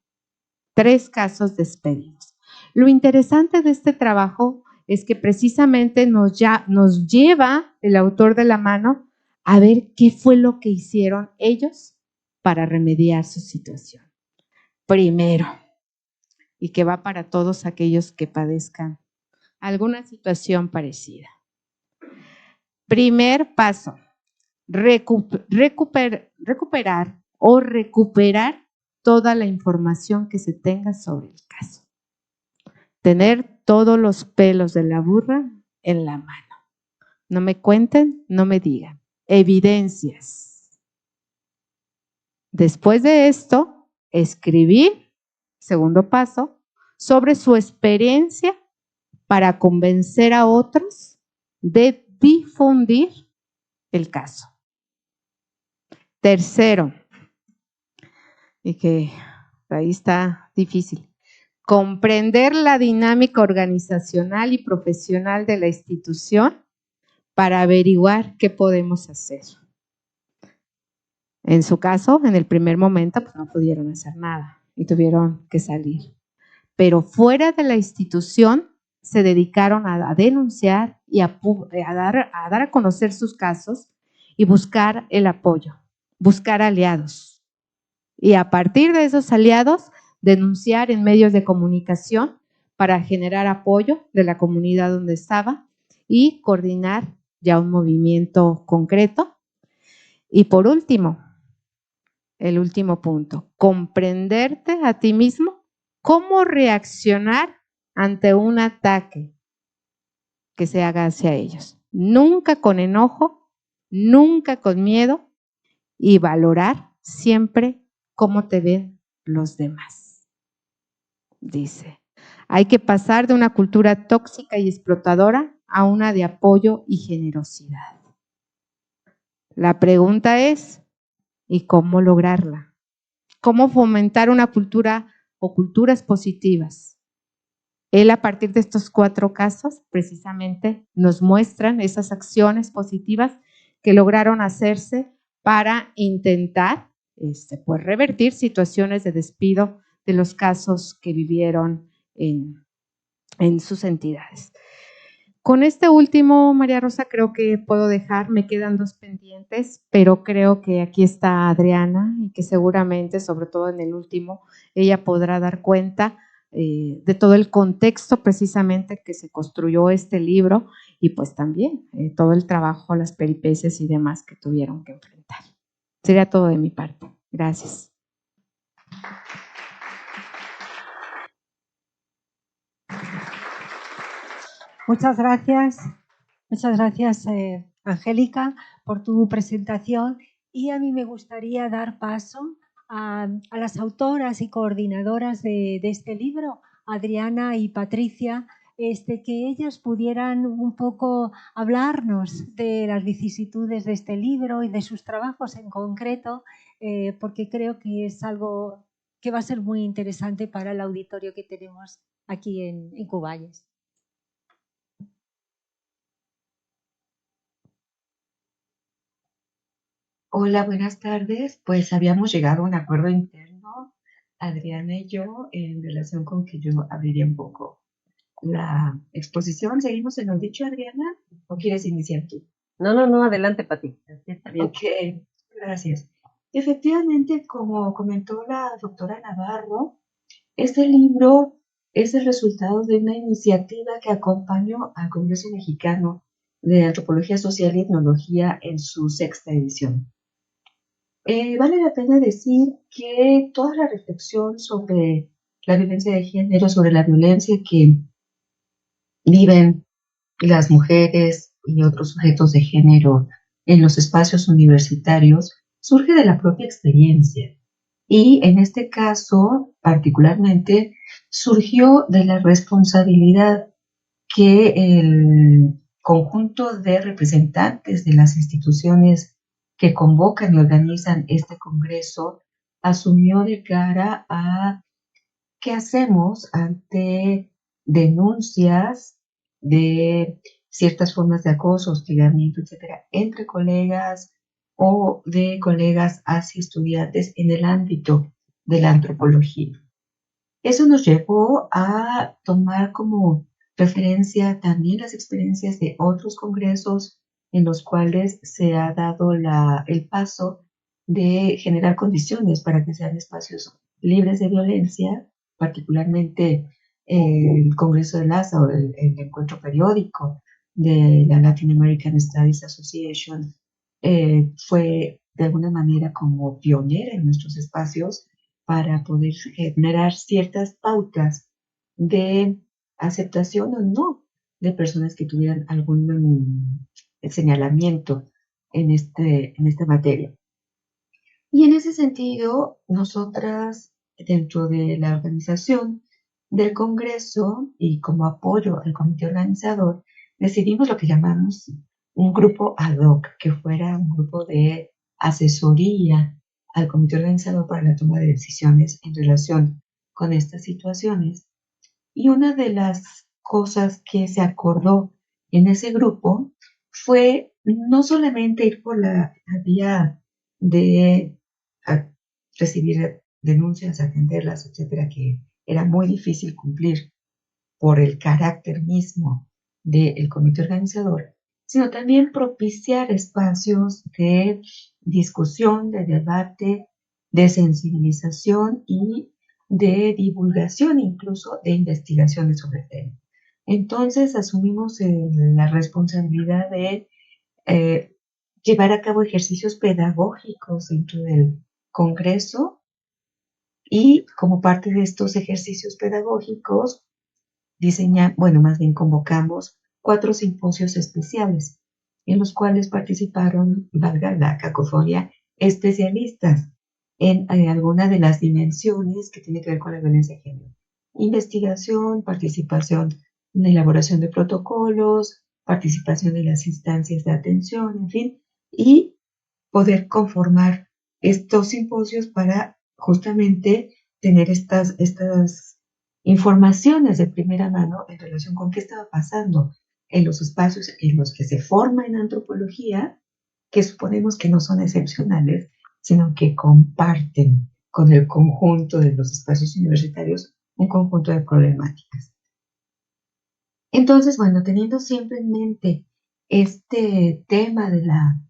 Tres casos despedidos. Lo interesante de este trabajo es que precisamente nos lleva el autor de la mano a ver qué fue lo que hicieron ellos para remediar su situación. Primero, y que va para todos aquellos que padezcan alguna situación parecida. Primer paso, recuperar toda la información que se tenga sobre el caso. Tener todos los pelos de la burra en la mano. No me cuenten, no me digan. Evidencias. Después de esto, escribir, segundo paso, sobre su experiencia para convencer a otros de difundir el caso. Tercero, y que ahí está difícil, comprender la dinámica organizacional y profesional de la institución para averiguar qué podemos hacer. En su caso, en el primer momento, pues no pudieron hacer nada y tuvieron que salir. Pero fuera de la institución, se dedicaron a denunciar y a dar a conocer sus casos y buscar el apoyo, buscar aliados. Y a partir de esos aliados, denunciar en medios de comunicación para generar apoyo de la comunidad donde estaba y coordinar ya un movimiento concreto. Y por último, el último punto, comprenderte a ti mismo, cómo reaccionar ante un ataque que se haga hacia ellos. Nunca con enojo, nunca con miedo, y valorar siempre cómo te ven los demás. Dice, hay que pasar de una cultura tóxica y explotadora a una de apoyo y generosidad. La pregunta es, ¿y cómo lograrla? ¿Cómo fomentar una cultura o culturas positivas? Él, a partir de estos 4 casos, precisamente nos muestran esas acciones positivas que lograron hacerse para intentar pues, revertir situaciones de despido de los casos que vivieron en sus entidades. Con este último, María Rosa, creo que puedo dejar, me quedan 2 pendientes, pero creo que aquí está Adriana y que seguramente, sobre todo en el último, ella podrá dar cuenta de todo el contexto precisamente que se construyó este libro y pues también todo el trabajo, las peripecias y demás que tuvieron que enfrentar. Sería todo de mi parte. Gracias. Muchas gracias, Angélica, por tu presentación. Y a mí me gustaría dar paso a las autoras y coordinadoras de este libro, Adriana y Patricia, que ellas pudieran un poco hablarnos de las vicisitudes de este libro y de sus trabajos en concreto, porque creo que es algo que va a ser muy interesante para el auditorio que tenemos aquí en Cuballes. Hola, buenas tardes. Pues habíamos llegado a un acuerdo interno, Adriana y yo, en relación con que yo abriría un poco la exposición. ¿Seguimos en lo dicho, Adriana? ¿O quieres iniciar tú? No, adelante, Pati. Está bien. Ok, gracias. Efectivamente, como comentó la doctora Navarro, este libro es el resultado de una iniciativa que acompañó al Congreso Mexicano de Antropología Social y Etnología en su 6ª edición. Vale la pena decir que toda la reflexión sobre la violencia de género, sobre la violencia que viven las mujeres y otros sujetos de género en los espacios universitarios, surge de la propia experiencia. Y en este caso, particularmente, surgió de la responsabilidad que el conjunto de representantes de las instituciones que convocan y organizan este congreso asumió de cara a qué hacemos ante denuncias de ciertas formas de acoso, hostigamiento, etcétera, entre colegas o de colegas hacia estudiantes en el ámbito de la antropología. Eso nos llevó a tomar como referencia también las experiencias de otros congresos en los cuales se ha dado el paso de generar condiciones para que sean espacios libres de violencia, particularmente el Congreso de LASA o el encuentro periódico de la Latin American Studies Association fue de alguna manera como pionera en nuestros espacios para poder generar ciertas pautas de aceptación o no de personas que tuvieran algún señalamiento en esta materia. Y en ese sentido, nosotras, dentro de la organización del Congreso y como apoyo al comité organizador, decidimos lo que llamamos un grupo ad hoc, que fuera un grupo de asesoría al comité organizador para la toma de decisiones en relación con estas situaciones. Y una de las cosas que se acordó en ese grupo fue no solamente ir por la vía de recibir denuncias, atenderlas, etcétera, que era muy difícil cumplir por el carácter mismo del comité organizador, sino también propiciar espacios de discusión, de debate, de sensibilización y de divulgación, incluso de investigaciones sobre el tema. Entonces asumimos la responsabilidad de llevar a cabo ejercicios pedagógicos dentro del Congreso, y como parte de estos ejercicios pedagógicos convocamos 4 simposios especiales en los cuales participaron, valga la cacofonía, especialistas en alguna de las dimensiones que tiene que ver con la violencia de género. Investigación, participación en la elaboración de protocolos, participación en las instancias de atención, en fin, y poder conformar estos simposios para justamente tener estas informaciones de primera mano en relación con qué estaba pasando en los espacios en los que se forma en antropología, que suponemos que no son excepcionales, sino que comparten con el conjunto de los espacios universitarios un conjunto de problemáticas. Entonces, bueno, teniendo siempre en mente este tema de la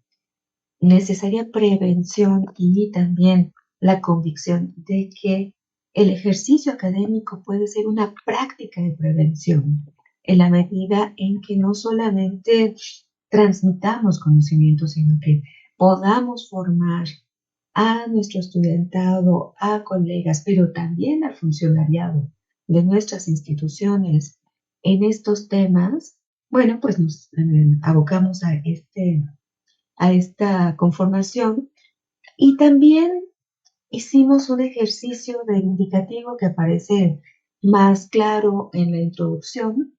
necesaria prevención y también la convicción de que el ejercicio académico puede ser una práctica de prevención en la medida en que no solamente transmitamos conocimientos, sino que podamos formar a nuestro estudiantado, a colegas, pero también al funcionariado de nuestras instituciones en estos temas. Bueno, pues nos abocamos a esta conformación, y también hicimos un ejercicio de indicativo que aparece más claro en la introducción,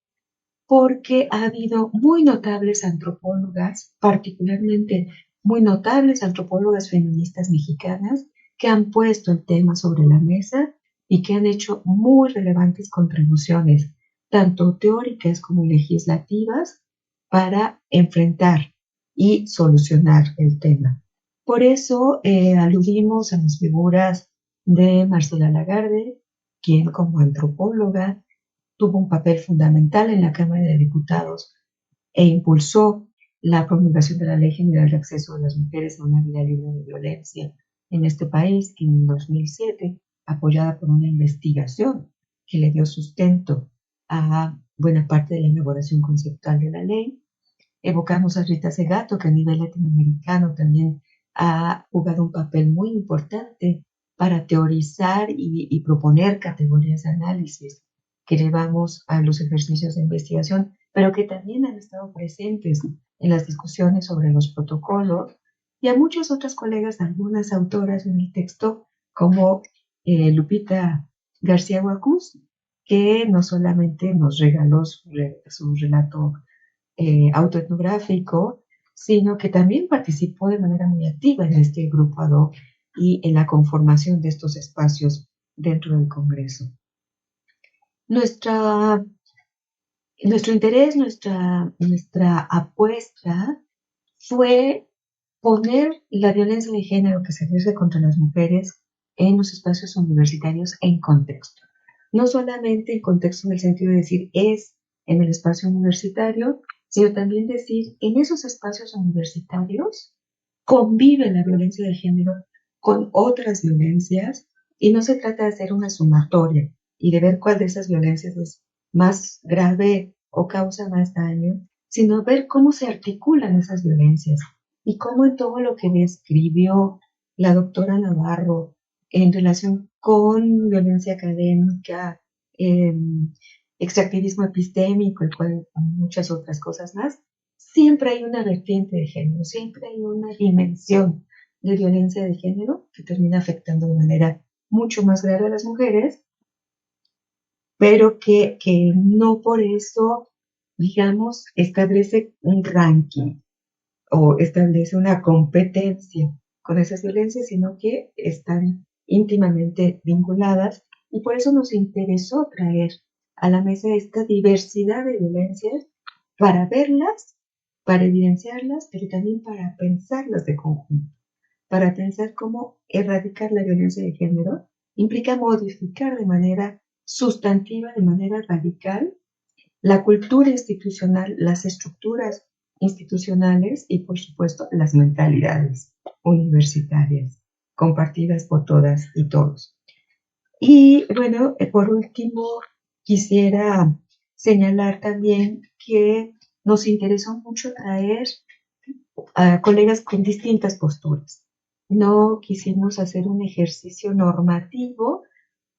porque ha habido muy notables antropólogas, particularmente muy notables antropólogas feministas mexicanas, que han puesto el tema sobre la mesa y que han hecho muy relevantes contribuciones, tanto teóricas como legislativas, para enfrentar y solucionar el tema. Por eso aludimos a las figuras de Marcela Lagarde, quien como antropóloga tuvo un papel fundamental en la Cámara de Diputados e impulsó la promulgación de la Ley General de Acceso de las Mujeres a una Vida Libre de Violencia en este país en 2007, apoyada por una investigación que le dio sustento a buena parte de la elaboración conceptual de la ley. Evocamos a Rita Segato, que a nivel latinoamericano también ha jugado un papel muy importante para teorizar y proponer categorías de análisis que llevamos a los ejercicios de investigación, pero que también han estado presentes en las discusiones sobre los protocolos, y a muchas otras colegas, algunas autoras en el texto, como Lupita García Huacús, que no solamente nos regaló su relato autoetnográfico, sino que también participó de manera muy activa en este grupo ad hoc y en la conformación de estos espacios dentro del Congreso. Nuestro interés, nuestra apuesta fue poner la violencia de género que se ejerce contra las mujeres en los espacios universitarios en contexto. No solamente en contexto en el sentido de decir es en el espacio universitario, sino también decir en esos espacios universitarios convive la violencia de género con otras violencias, y no se trata de hacer una sumatoria y de ver cuál de esas violencias es más grave o causa más daño, sino ver cómo se articulan esas violencias y cómo en todo lo que describió la doctora Navarro en relación con violencia académica, extractivismo epistémico y muchas otras cosas más, siempre hay una vertiente de género, siempre hay una dimensión de violencia de género que termina afectando de manera mucho más grave a las mujeres, pero que no por eso, digamos, establece un ranking o establece una competencia con esas violencias, sino que están íntimamente vinculadas, y por eso nos interesó traer a la mesa esta diversidad de violencias para verlas, para evidenciarlas, pero también para pensarlas de conjunto, para pensar cómo erradicar la violencia de género implica modificar de manera sustantiva, de manera radical, la cultura institucional, las estructuras institucionales y, por supuesto, las mentalidades universitarias, compartidas por todas y todos. Y bueno, por último, quisiera señalar también que nos interesó mucho traer colegas con distintas posturas. No quisimos hacer un ejercicio normativo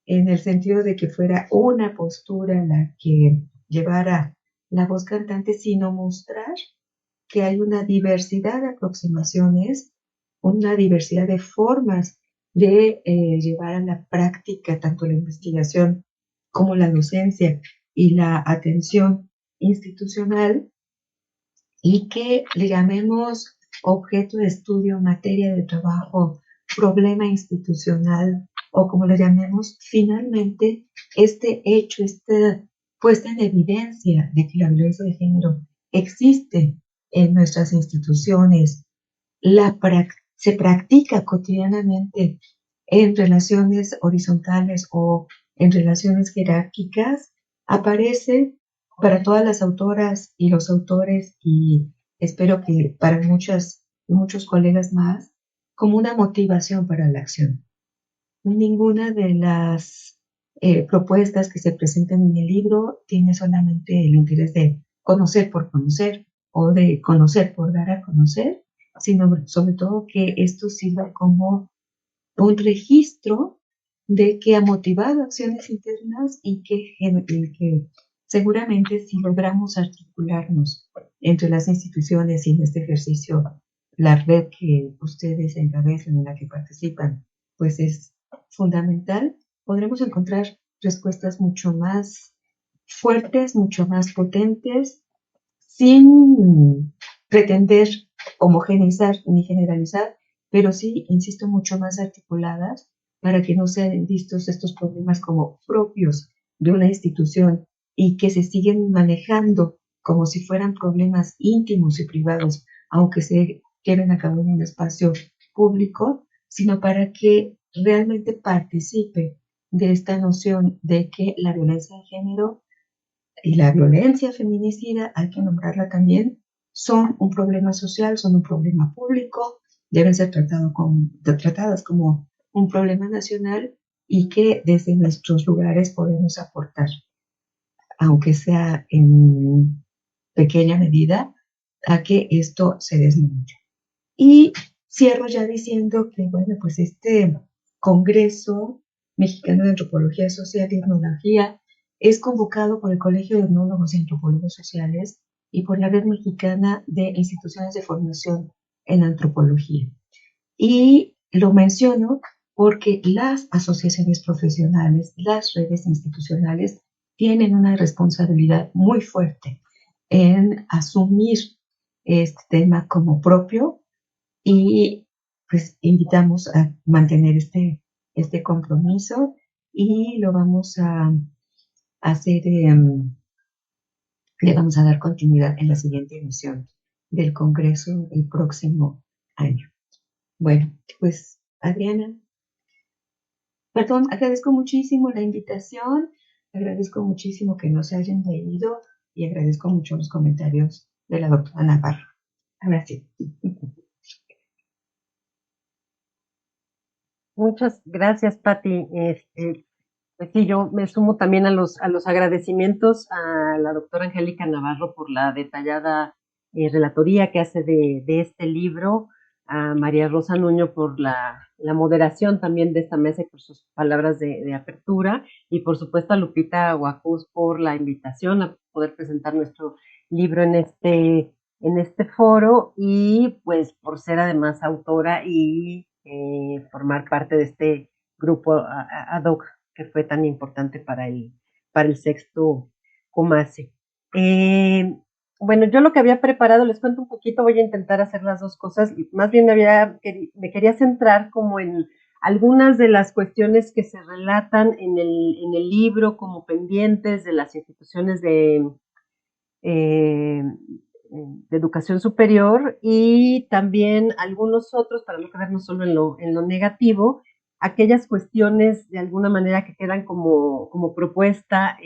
en el sentido de que fuera una postura la que llevara la voz cantante, sino mostrar que hay una diversidad de aproximaciones, una diversidad de formas de llevar a la práctica tanto la investigación como la docencia y la atención institucional, y que le llamemos objeto de estudio, materia de trabajo, problema institucional o como le llamemos, finalmente este hecho, esta puesta en evidencia de que la violencia de género existe en nuestras instituciones, se practica cotidianamente en relaciones horizontales o en relaciones jerárquicas, aparece para todas las autoras y los autores, y espero que para muchos colegas más, como una motivación para la acción. Ninguna de las propuestas que se presentan en el libro tiene solamente el interés de conocer por conocer o de conocer por dar a conocer, sino sobre todo que esto sirva como un registro de que ha motivado acciones internas y que seguramente si logramos articularnos entre las instituciones y en este ejercicio, la red que ustedes encabezan, en la que participan, pues es fundamental, podremos encontrar respuestas mucho más fuertes, mucho más potentes, sin pretender homogeneizar ni generalizar, pero sí, insisto, mucho más articuladas para que no sean vistos estos problemas como propios de una institución y que se siguen manejando como si fueran problemas íntimos y privados, aunque se lleven a cabo en un espacio público, sino para que realmente participe de esta noción de que la violencia de género y la violencia feminicida, hay que nombrarla también, son un problema social, son un problema público, deben ser tratadas como un problema nacional y que desde nuestros lugares podemos aportar, aunque sea en pequeña medida, a que esto se desmonte. Y cierro ya diciendo que, bueno, pues este Congreso Mexicano de Antropología Social y Etnología es convocado por el Colegio de Etnólogos y Antropólogos Sociales y por la Red Mexicana de Instituciones de Formación en Antropología. Y lo menciono porque las asociaciones profesionales, las redes institucionales tienen una responsabilidad muy fuerte en asumir este tema como propio, y pues invitamos a mantener este compromiso y lo vamos a hacer, le vamos a dar continuidad en la siguiente emisión del Congreso el próximo año. Bueno, pues Adriana, perdón, agradezco muchísimo la invitación, agradezco muchísimo que nos hayan leído y agradezco mucho los comentarios de la doctora Navarro. Ahora sí. Muchas gracias, Pati. Pues sí, yo me sumo también a los agradecimientos a la doctora Angélica Navarro por la detallada relatoría que hace de este libro, a María Rosa Nuño por la moderación también de esta mesa y por sus palabras de apertura, y por supuesto a Lupita Huacuz por la invitación a poder presentar nuestro libro en este foro, y pues por ser además autora y formar parte de este grupo ad hoc que fue tan importante para el sexto Comase. Bueno, yo lo que había preparado, les cuento un poquito, voy a intentar hacer las dos cosas, más bien me quería centrar como en algunas de las cuestiones que se relatan en el libro como pendientes de las instituciones de educación superior, y también algunos otros, para no quedarnos solo en lo negativo, aquellas cuestiones de alguna manera que quedan como propuesta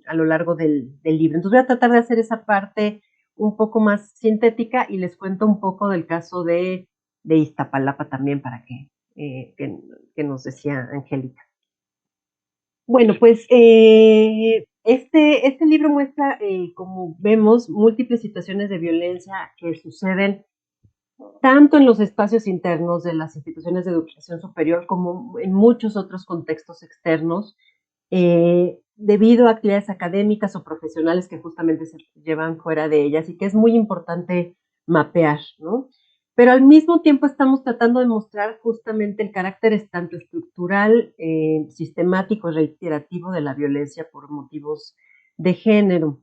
a lo largo del libro. Entonces voy a tratar de hacer esa parte un poco más sintética y les cuento un poco del caso de Iztapalapa también, para que nos decía Angélica. Bueno, pues este libro muestra, como vemos, múltiples situaciones de violencia que suceden tanto en los espacios internos de las instituciones de educación superior como en muchos otros contextos externos, debido a actividades académicas o profesionales que justamente se llevan fuera de ellas y que es muy importante mapear, ¿no? Pero al mismo tiempo estamos tratando de mostrar justamente el carácter tanto estructural, sistemático y reiterativo de la violencia por motivos de género.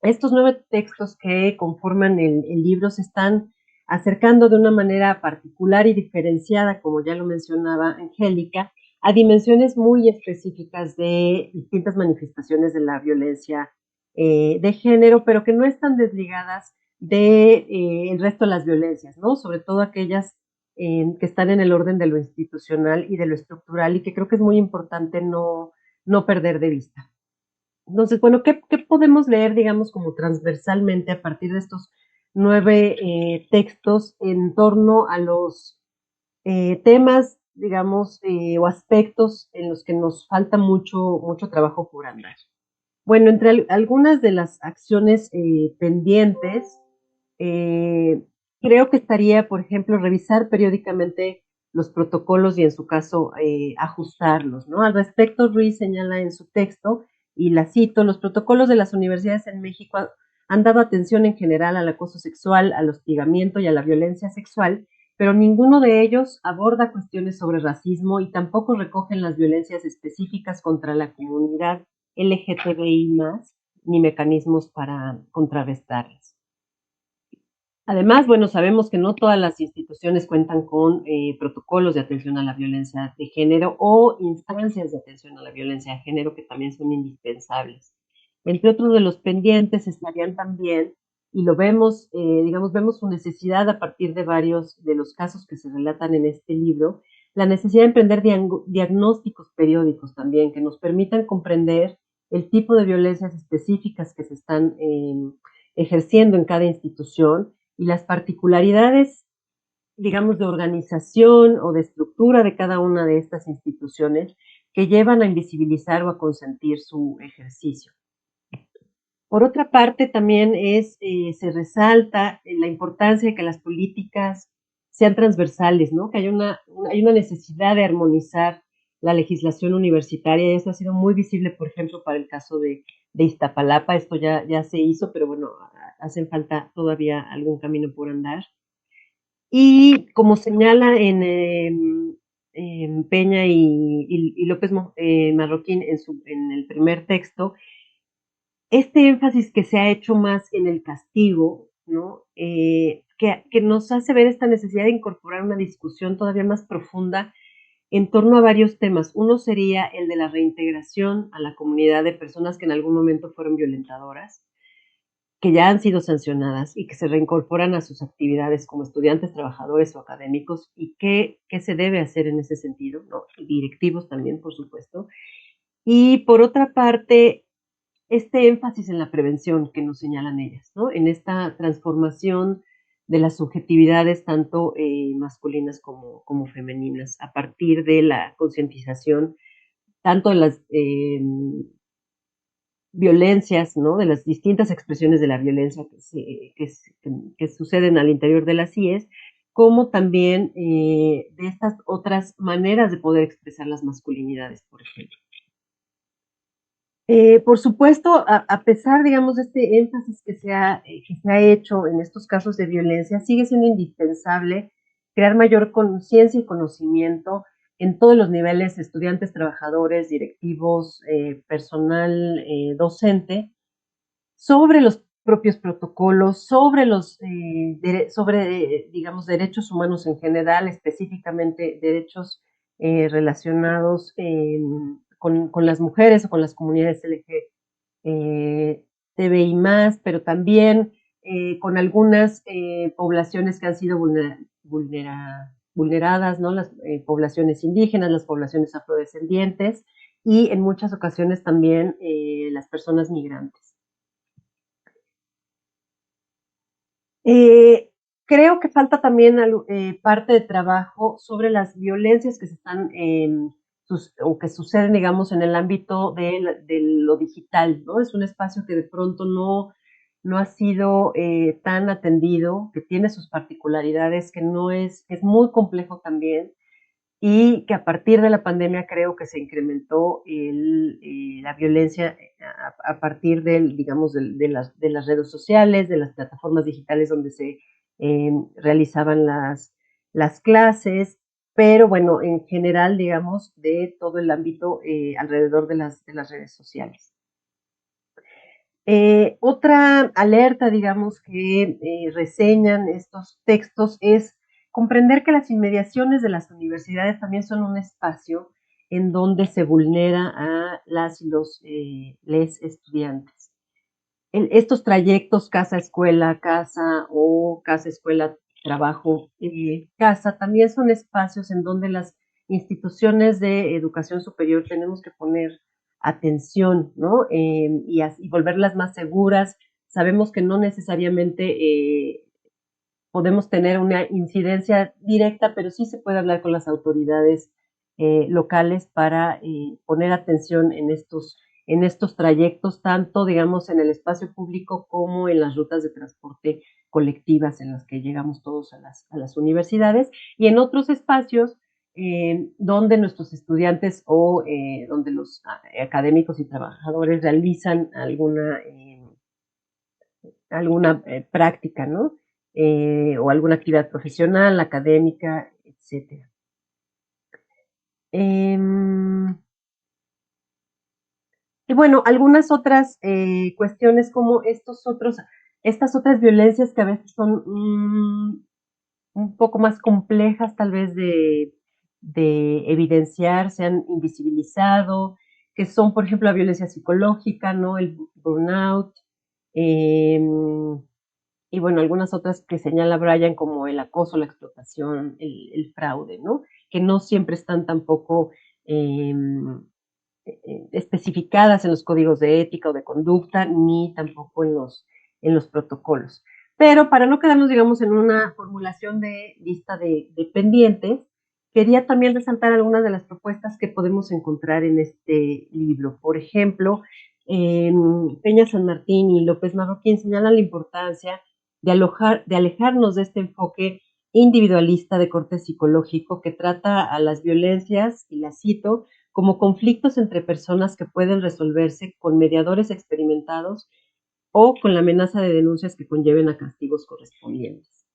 Estos 9 textos que conforman el libro se están acercando de una manera particular y diferenciada, como ya lo mencionaba Angélica, a dimensiones muy específicas de distintas manifestaciones de la violencia de género, pero que no están desligadas de el resto de las violencias, ¿no? Sobre todo aquellas que están en el orden de lo institucional y de lo estructural y que creo que es muy importante no perder de vista. Entonces, bueno, ¿qué podemos leer, digamos, como transversalmente a partir de estos 9 textos en torno a los temas, digamos, o aspectos en los que nos falta mucho trabajo por andar? Bueno, entre algunas de las acciones pendientes, creo que estaría, por ejemplo, revisar periódicamente los protocolos y en su caso ajustarlos, ¿no? Al respecto, Ruiz señala en su texto, y la cito, los protocolos de las universidades en México han dado atención en general al acoso sexual, al hostigamiento y a la violencia sexual, pero ninguno de ellos aborda cuestiones sobre racismo y tampoco recogen las violencias específicas contra la comunidad LGTBI+, ni mecanismos para contrarrestarlas. Además, bueno, sabemos que no todas las instituciones cuentan con protocolos de atención a la violencia de género o instancias de atención a la violencia de género que también son indispensables. Entre otros de los pendientes estarían también, y lo vemos, digamos, vemos su necesidad a partir de varios de los casos que se relatan en este libro, la necesidad de emprender diagnósticos periódicos también que nos permitan comprender el tipo de violencias específicas que se están ejerciendo en cada institución y las particularidades, digamos, de organización o de estructura de cada una de estas instituciones que llevan a invisibilizar o a consentir su ejercicio. Por otra parte, también se resalta la importancia de que las políticas sean transversales, ¿no? Que hay una necesidad de armonizar la legislación universitaria y eso ha sido muy visible, por ejemplo, para el caso de Iztapalapa. Esto ya se hizo, pero bueno, hacen falta todavía algún camino por andar. Y como señala en Peña y López Marroquín en el primer texto, este énfasis que se ha hecho más en el castigo, ¿no? Que nos hace ver esta necesidad de incorporar una discusión todavía más profunda en torno a varios temas. Uno sería el de la reintegración a la comunidad de personas que en algún momento fueron violentadoras, que ya han sido sancionadas y que se reincorporan a sus actividades como estudiantes, trabajadores o académicos, y qué se debe hacer en ese sentido, ¿no? Directivos también, por supuesto. Y por otra parte, este énfasis en la prevención que nos señalan ellas, ¿no? En esta transformación de las subjetividades tanto masculinas como femeninas a partir de la concientización tanto de las violencias, ¿no? De las distintas expresiones de la violencia que suceden al interior de las CIES, como también de estas otras maneras de poder expresar las masculinidades, por ejemplo. Por supuesto, a pesar, digamos, de este énfasis que se ha hecho en estos casos de violencia, sigue siendo indispensable crear mayor conciencia y conocimiento en todos los niveles, estudiantes, trabajadores, directivos, personal docente, sobre los propios protocolos, sobre digamos, derechos humanos en general, específicamente derechos relacionados con las mujeres o con las comunidades LGTBI+, pero también con algunas poblaciones que han sido vulneradas, ¿no? Las poblaciones indígenas, las poblaciones afrodescendientes y en muchas ocasiones también las personas migrantes. Creo que falta también parte de trabajo sobre las violencias que se están o que suceden, digamos, en el ámbito de lo digital, ¿no? Es un espacio que de pronto no ha sido tan atendido, que tiene sus particularidades, que es muy complejo también, y que a partir de la pandemia creo que se incrementó la violencia a partir digamos, de las redes sociales, de las plataformas digitales donde se realizaban las clases, pero bueno, en general, digamos, de todo el ámbito alrededor de las redes sociales. Otra alerta, digamos, que reseñan estos textos es comprender que las inmediaciones de las universidades también son un espacio en donde se vulnera a las y los les estudiantes. Estos trayectos casa-escuela, casa o casa-escuela, trabajo, casa, también son espacios en donde las instituciones de educación superior tenemos que poner atención, ¿no? Y volverlas más seguras. Sabemos que no necesariamente podemos tener una incidencia directa, pero sí se puede hablar con las autoridades locales para poner atención en estos trayectos, tanto, digamos, en el espacio público como en las rutas de transporte colectivas en las que llegamos todos a las universidades, y en otros espacios donde nuestros estudiantes o donde los académicos y trabajadores realizan alguna práctica, ¿no? O alguna actividad profesional, académica, etc. Y bueno, algunas otras cuestiones como estas otras violencias que a veces son un poco más complejas tal vez de evidenciar, se han invisibilizado, que son, por ejemplo, la violencia psicológica, ¿no? El burnout, y bueno, algunas otras que señala Brian como el acoso, la explotación, el fraude, ¿no? Que no siempre están tampoco especificadas en los códigos de ética o de conducta, ni tampoco en los protocolos. Pero para no quedarnos, digamos, en una formulación de lista de pendientes, quería también resaltar algunas de las propuestas que podemos encontrar en este libro. Por ejemplo, Peña San Martín y López Marroquín señalan la importancia de alejarnos de este enfoque individualista de corte psicológico que trata a las violencias, y las cito, como conflictos entre personas que pueden resolverse con mediadores experimentados o con la amenaza de denuncias que conlleven a castigos correspondientes.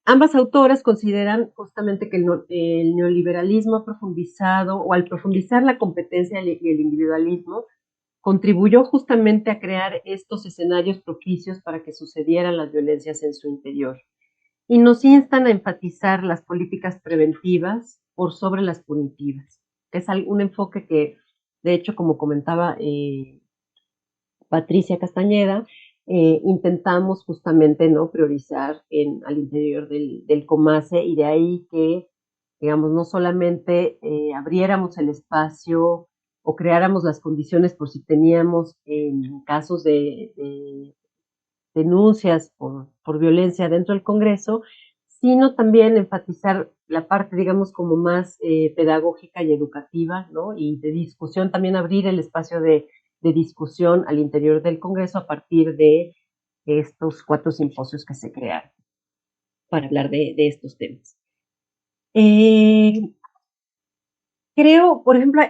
Ambas autoras consideran justamente que el neoliberalismo ha profundizado, o al profundizar la competencia y el individualismo, contribuyó justamente a crear estos escenarios propicios para que sucedieran las violencias en su interior. Y nos instan a enfatizar las políticas preventivas por sobre las punitivas, que es un enfoque que, de hecho, como comentaba Patricia Castañeda, intentamos justamente, ¿no?, priorizar al interior del COMACE, y de ahí que, digamos, no solamente abriéramos el espacio o creáramos las condiciones por si teníamos casos de denuncias por violencia dentro del Congreso, sino también enfatizar la parte, digamos, como más pedagógica y educativa, ¿no? Y de discusión, también abrir el espacio de discusión al interior del Congreso a partir de estos 4 simposios que se crearon para hablar de estos temas. Creo, por ejemplo,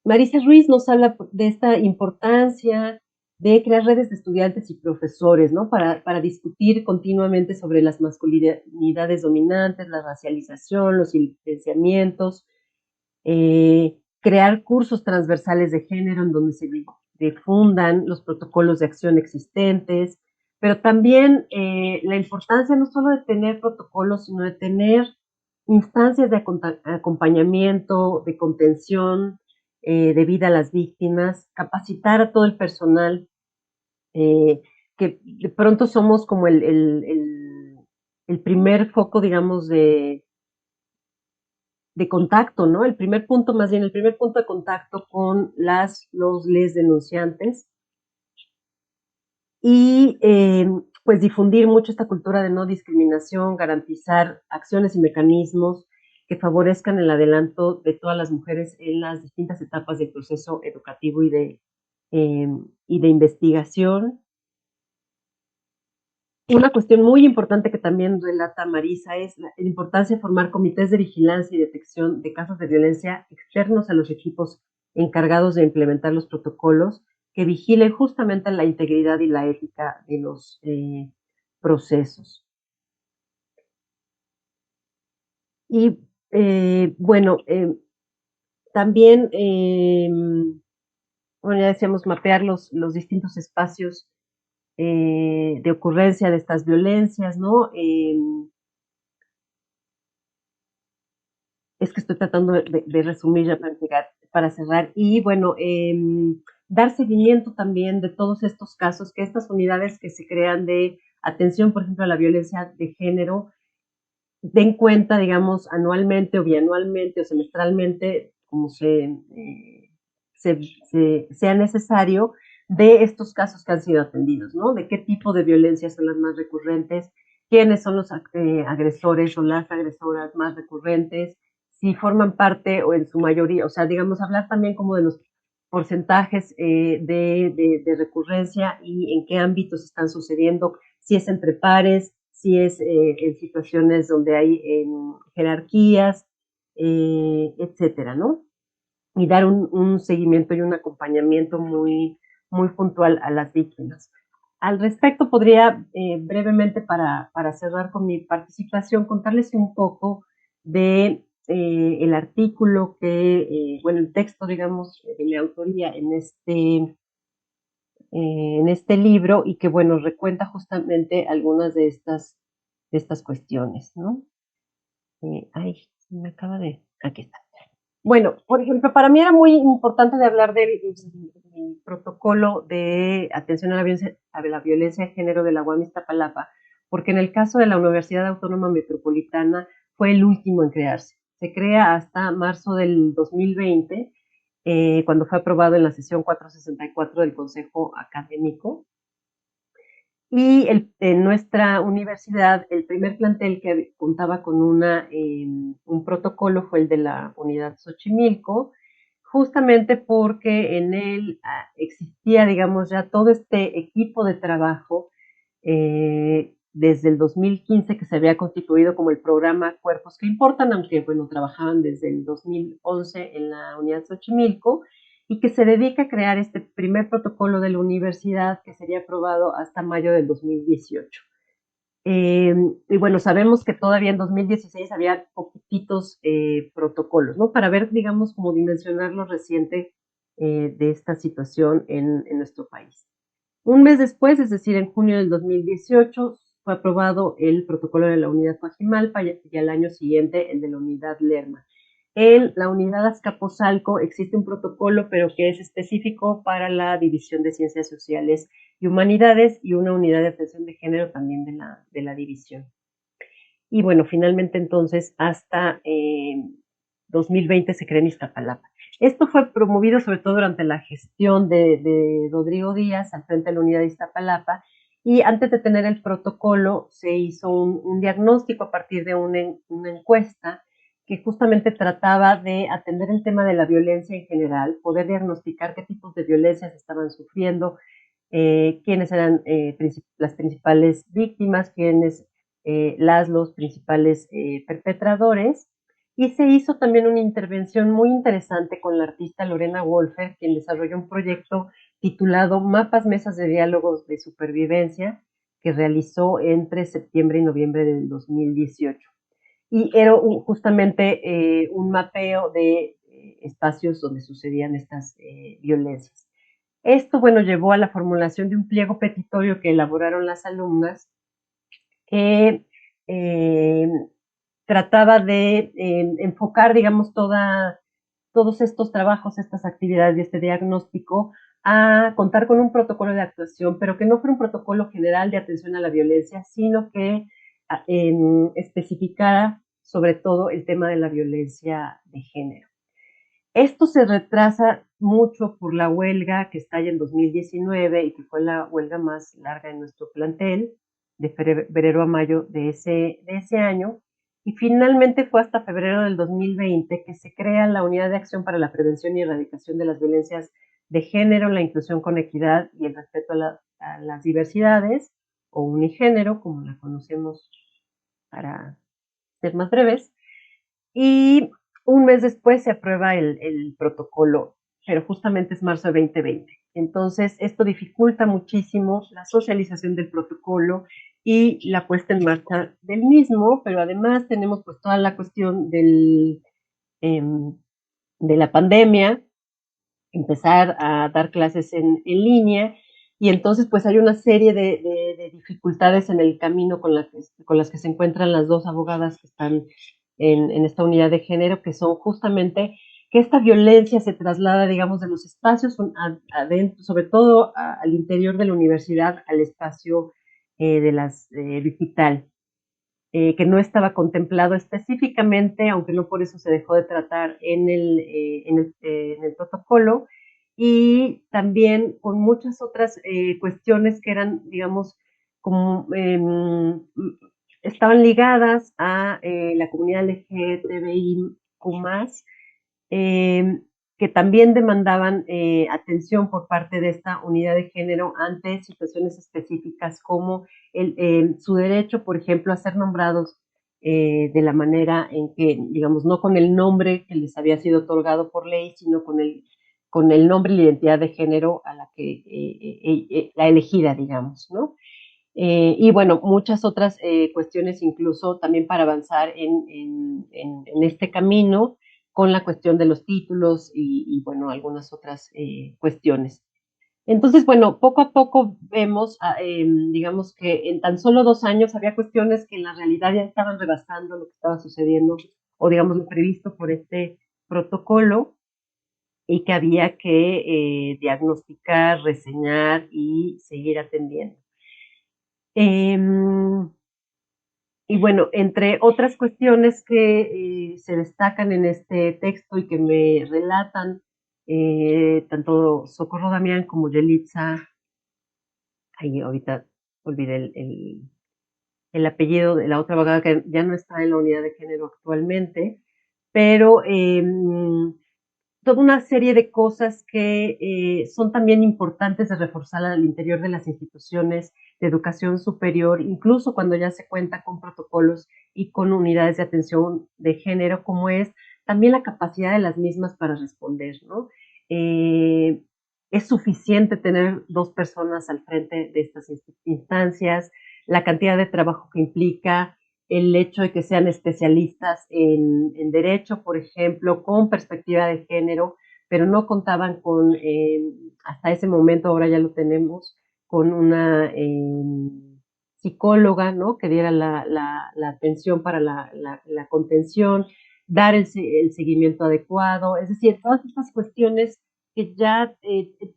Marisa Ruiz nos habla de esta importancia de crear redes de estudiantes y profesores, ¿no? Para discutir continuamente sobre las masculinidades dominantes, la racialización, los silenciamientos, crear cursos transversales de género en donde se difundan los protocolos de acción existentes, pero también la importancia no solo de tener protocolos, sino de tener instancias de acompañamiento, de contención, de vida a las víctimas, capacitar a todo el personal, que de pronto somos como el primer foco, digamos, de contacto, ¿no? El primer punto de contacto con les denunciantes, y pues difundir mucho esta cultura de no discriminación, garantizar acciones y mecanismos que favorezcan el adelanto de todas las mujeres en las distintas etapas del proceso educativo y de investigación. Una cuestión muy importante que también relata Marisa es la importancia de formar comités de vigilancia y detección de casos de violencia externos a los equipos encargados de implementar los protocolos, que vigilen justamente la integridad y la ética de los procesos. Y bueno, también, bueno, ya decíamos, mapear los distintos espacios de ocurrencia de estas violencias, ¿no? Es que estoy tratando de resumir ya para cerrar. Y bueno, dar seguimiento también de todos estos casos, que estas unidades que se crean de atención, por ejemplo, a la violencia de género, den cuenta, digamos, anualmente o bianualmente o semestralmente, como sea necesario, de estos casos que han sido atendidos, ¿no? De qué tipo de violencias son las más recurrentes, quiénes son los agresores o las agresoras más recurrentes, si forman parte o en su mayoría, o sea, digamos, hablar también como de los porcentajes de recurrencia y en qué ámbitos están sucediendo, si es entre pares, si es en situaciones donde hay jerarquías, etcétera, ¿no? Y dar un seguimiento y un acompañamiento muy, muy puntual a las víctimas. Al respecto, podría brevemente, para cerrar con mi participación, contarles un poco de el artículo que, bueno, el texto, digamos, de mi autoría en este libro y que, bueno, recuenta justamente algunas de estas cuestiones, ¿no? Ay, me acaba de... Aquí está. Bueno, por ejemplo, para mí era muy importante de hablar del protocolo de atención a la violencia de género de la UAM Iztapalapa, porque en el caso de la Universidad Autónoma Metropolitana fue el último en crearse. Se crea hasta marzo del 2020, cuando fue aprobado en la sesión 464 del Consejo Académico. Y en nuestra universidad, el primer plantel que contaba con un protocolo fue el de la unidad Xochimilco, justamente porque en él existía, digamos, ya todo este equipo de trabajo desde el 2015 que se había constituido como el programa Cuerpos que Importan, aunque, bueno, trabajaban desde el 2011 en la unidad Xochimilco, y que se dedica a crear este primer protocolo de la universidad que sería aprobado hasta mayo del 2018. Y bueno, sabemos que todavía en 2016 había poquititos protocolos, ¿no? Para ver, digamos, cómo dimensionar lo reciente de esta situación en nuestro país. Un mes después, es decir, en junio del 2018, fue aprobado el protocolo de la unidad Coajimalpa y al año siguiente el de la unidad Lerma. En la unidad Azcapotzalco existe un protocolo, pero que es específico para la División de Ciencias Sociales y Humanidades y una unidad de atención de género también de la división. Y bueno, finalmente entonces hasta 2020 se crea en Iztapalapa. Esto fue promovido sobre todo durante la gestión de Rodrigo Díaz al frente de la unidad de Iztapalapa, y antes de tener el protocolo se hizo un diagnóstico a partir de una encuesta que justamente trataba de atender el tema de la violencia en general, poder diagnosticar qué tipos de violencias estaban sufriendo, quiénes eran las principales víctimas, quiénes los principales perpetradores. Y se hizo también una intervención muy interesante con la artista Lorena Wolfer, quien desarrolló un proyecto titulado Mapas, Mesas de Diálogos de Supervivencia, que realizó entre septiembre y noviembre del 2018. Y era justamente un mapeo de espacios donde sucedían estas violencias. Esto, bueno, llevó a la formulación de un pliego petitorio que elaboraron las alumnas, que trataba de enfocar, digamos, todos estos trabajos, estas actividades y este diagnóstico a contar con un protocolo de actuación, pero que no fuera un protocolo general de atención a la violencia, sino que especificara sobre todo el tema de la violencia de género. Esto se retrasa mucho por la huelga que estalla en 2019 y que fue la huelga más larga en nuestro plantel, de febrero a mayo de ese año. y finalmente fue hasta febrero del 2020 que se crea la Unidad de Acción para la Prevención y Erradicación de las Violencias de Género, la Inclusión con Equidad y el Respeto a las Diversidades, o Unigénero, como la conocemos para ser más breves, y un mes después se aprueba el protocolo, pero justamente es marzo de 2020. Entonces, esto dificulta muchísimo la socialización del protocolo y la puesta en marcha del mismo, pero además tenemos pues toda la cuestión de la pandemia, empezar a dar clases en línea, y entonces pues hay una serie de dificultades en el camino con las que se encuentran las dos abogadas que están en esta unidad de género, que son justamente que esta violencia se traslada, digamos, de los espacios adentro, sobre todo al interior de la universidad, al espacio digital, que no estaba contemplado específicamente, aunque no por eso se dejó de tratar en el protocolo, y también con muchas otras cuestiones que eran, digamos, como estaban ligadas a la comunidad LGTBIQ+, que también demandaban atención por parte de esta unidad de género ante situaciones específicas como su derecho, por ejemplo, a ser nombrados de la manera en que, digamos, no con el nombre que les había sido otorgado por ley, sino con el nombre y la identidad de género a la que la elegida, digamos, ¿no? Y bueno, muchas otras cuestiones incluso también para avanzar en este camino con la cuestión de los títulos y bueno, algunas otras cuestiones. Entonces, bueno, poco a poco vemos, digamos que en tan solo 2 años había cuestiones que en la realidad ya estaban rebasando lo que estaba sucediendo o digamos lo previsto por este protocolo y que había que diagnosticar, reseñar y seguir atendiendo. Y bueno, entre otras cuestiones que se destacan en este texto y que me relatan tanto Socorro Damián como Yelitza, ahí ahorita olvidé el apellido de la otra abogada que ya no está en la unidad de género actualmente, pero toda una serie de cosas que son también importantes de reforzar al interior de las instituciones de educación superior, incluso cuando ya se cuenta con protocolos y con unidades de atención de género, como es también la capacidad de las mismas para responder, ¿no? Es suficiente tener 2 personas al frente de estas instancias, la cantidad de trabajo que implica, el hecho de que sean especialistas en derecho, por ejemplo, con perspectiva de género, pero no contaban con, hasta ese momento, ahora ya lo tenemos, con una psicóloga, ¿no? Que diera la atención para la contención, dar el seguimiento adecuado, es decir, todas estas cuestiones que ya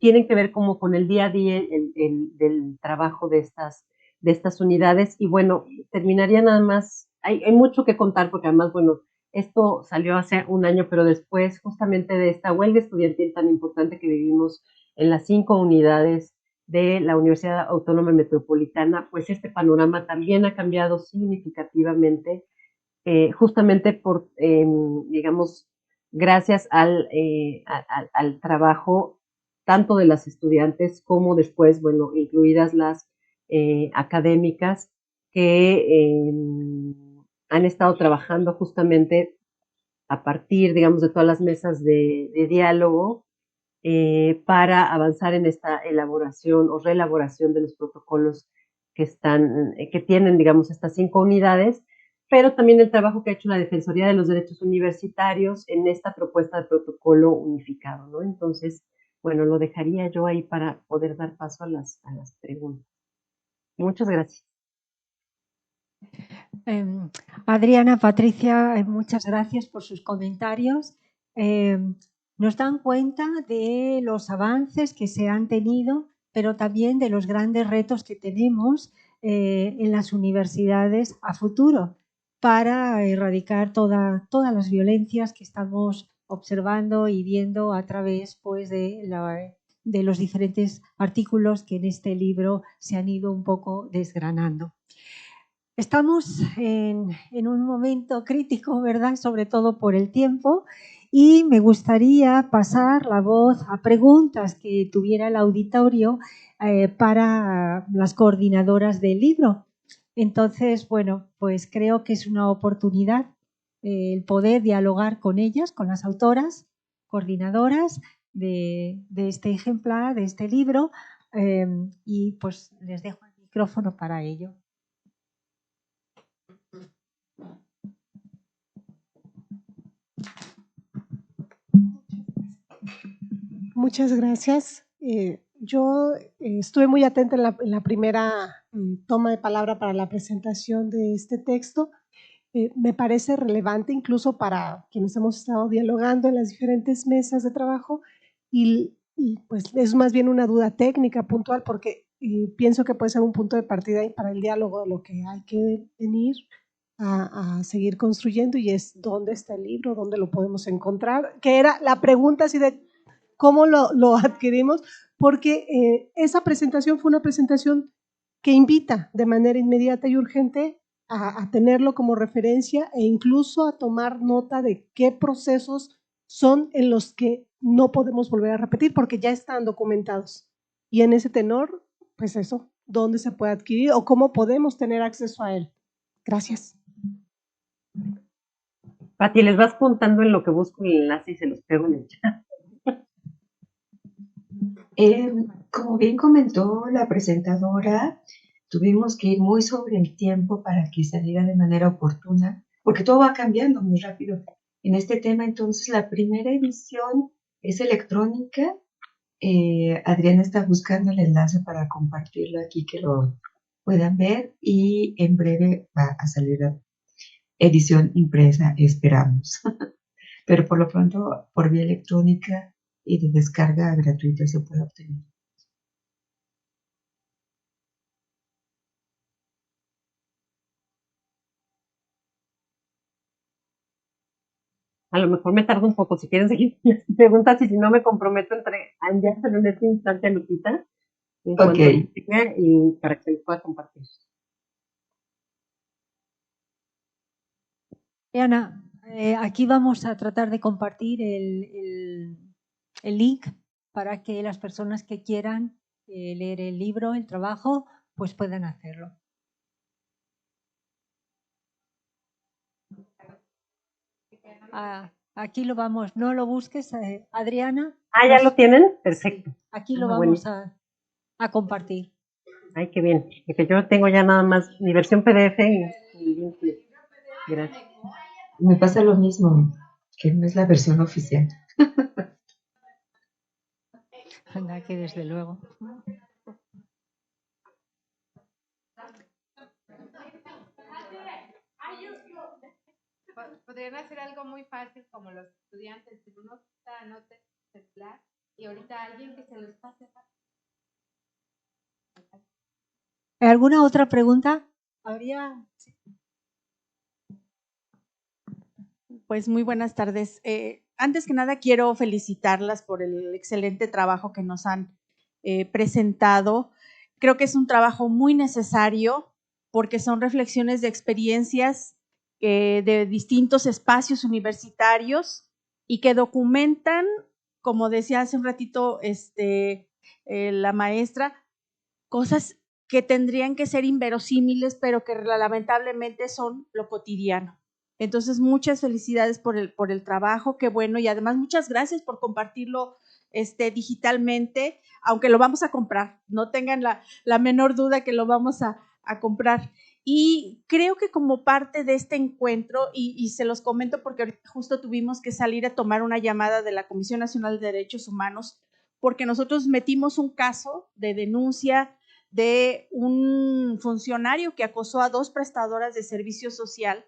tienen que ver como con el día a día del trabajo de estas unidades. Y bueno, terminaría nada más, hay mucho que contar porque además, bueno, esto salió hace un año, pero después justamente de esta huelga estudiantil tan importante que vivimos en las 5 unidades de la Universidad Autónoma Metropolitana, pues este panorama también ha cambiado significativamente, justamente por, digamos, gracias al trabajo tanto de las estudiantes como después, bueno, incluidas las académicas que han estado trabajando justamente a partir, digamos, de todas las mesas de diálogo para avanzar en esta elaboración o reelaboración de los protocolos que tienen, digamos, estas 5 unidades, pero también el trabajo que ha hecho la Defensoría de los Derechos Universitarios en esta propuesta de protocolo unificado, ¿no? Entonces, bueno, lo dejaría yo ahí para poder dar paso a las preguntas. Muchas gracias. Adriana, Patricia, muchas gracias por sus comentarios. Nos dan cuenta de los avances que se han tenido, pero también de los grandes retos que tenemos en las universidades a futuro para erradicar todas las violencias que estamos observando y viendo a través pues, de los diferentes artículos que en este libro se han ido un poco desgranando. Estamos en un momento crítico, ¿verdad? Sobre todo por el tiempo. Y me gustaría pasar la voz a preguntas que tuviera el auditorio para las coordinadoras del libro. Entonces, bueno, pues creo que es una oportunidad el poder dialogar con ellas, con las autoras, coordinadoras de este ejemplar, de este libro, y pues les dejo el micrófono para ello. Muchas gracias. Yo estuve muy atenta en la primera toma de palabra para la presentación de este texto. Me parece relevante incluso para quienes hemos estado dialogando en las diferentes mesas de trabajo y pues es más bien una duda técnica puntual porque pienso que puede ser un punto de partida para el diálogo de lo que hay que venir a seguir construyendo y es dónde está el libro, dónde lo podemos encontrar, que era la pregunta así de cómo lo adquirimos, porque esa presentación fue una presentación que invita de manera inmediata y urgente a tenerlo como referencia e incluso a tomar nota de qué procesos son en los que no podemos volver a repetir porque ya están documentados. Y en ese tenor, pues eso, ¿dónde se puede adquirir o cómo podemos tener acceso a él? Gracias. Pati, les vas contando en lo que busco el enlace y se los pego en el chat. Como bien comentó la presentadora, tuvimos que ir muy sobre el tiempo para que saliera de manera oportuna, porque todo va cambiando muy rápido en este tema. Entonces, la primera edición es electrónica. Adriana está buscando el enlace para compartirlo aquí, que lo puedan ver, y en breve va a salir la edición impresa, esperamos. Pero por lo pronto, por vía electrónica y de descarga gratuita se puede obtener. A lo mejor me tardo un poco, si quieren seguir las preguntas y si no me comprometo a enviárselo en este instante a Lupita en cuanto llegue y para que les pueda compartir. Ana, aquí vamos a tratar de compartir el link para que las personas que quieran leer el libro, el trabajo, pues puedan hacerlo. Aquí lo vamos, no lo busques, Adriana. ¿Ya lo tienen? Perfecto. Aquí lo vamos a compartir. Ay, qué bien. Que yo tengo ya nada más mi versión PDF y link. Gracias. Me pasa lo mismo, que no es la versión oficial. Anda, que desde luego. Podrían hacer algo muy fácil como los estudiantes, si uno anota el celular y ahorita alguien que se los pase. ¿Alguna otra pregunta? ¿Habría? Sí. Pues muy buenas tardes. Antes que nada quiero felicitarlas por el excelente trabajo que nos han presentado. Creo que es un trabajo muy necesario porque son reflexiones de experiencias de distintos espacios universitarios y que documentan, como decía hace un ratito la maestra, cosas que tendrían que ser inverosímiles, pero que lamentablemente son lo cotidiano. Entonces, muchas felicidades por el trabajo, qué bueno, y además muchas gracias por compartirlo digitalmente, aunque lo vamos a comprar, no tengan la menor duda que lo vamos a comprar. Y creo que como parte de este encuentro, y se los comento porque ahorita justo tuvimos que salir a tomar una llamada de la Comisión Nacional de Derechos Humanos, porque nosotros metimos un caso de denuncia de un funcionario que acosó a 2 prestadoras de servicio social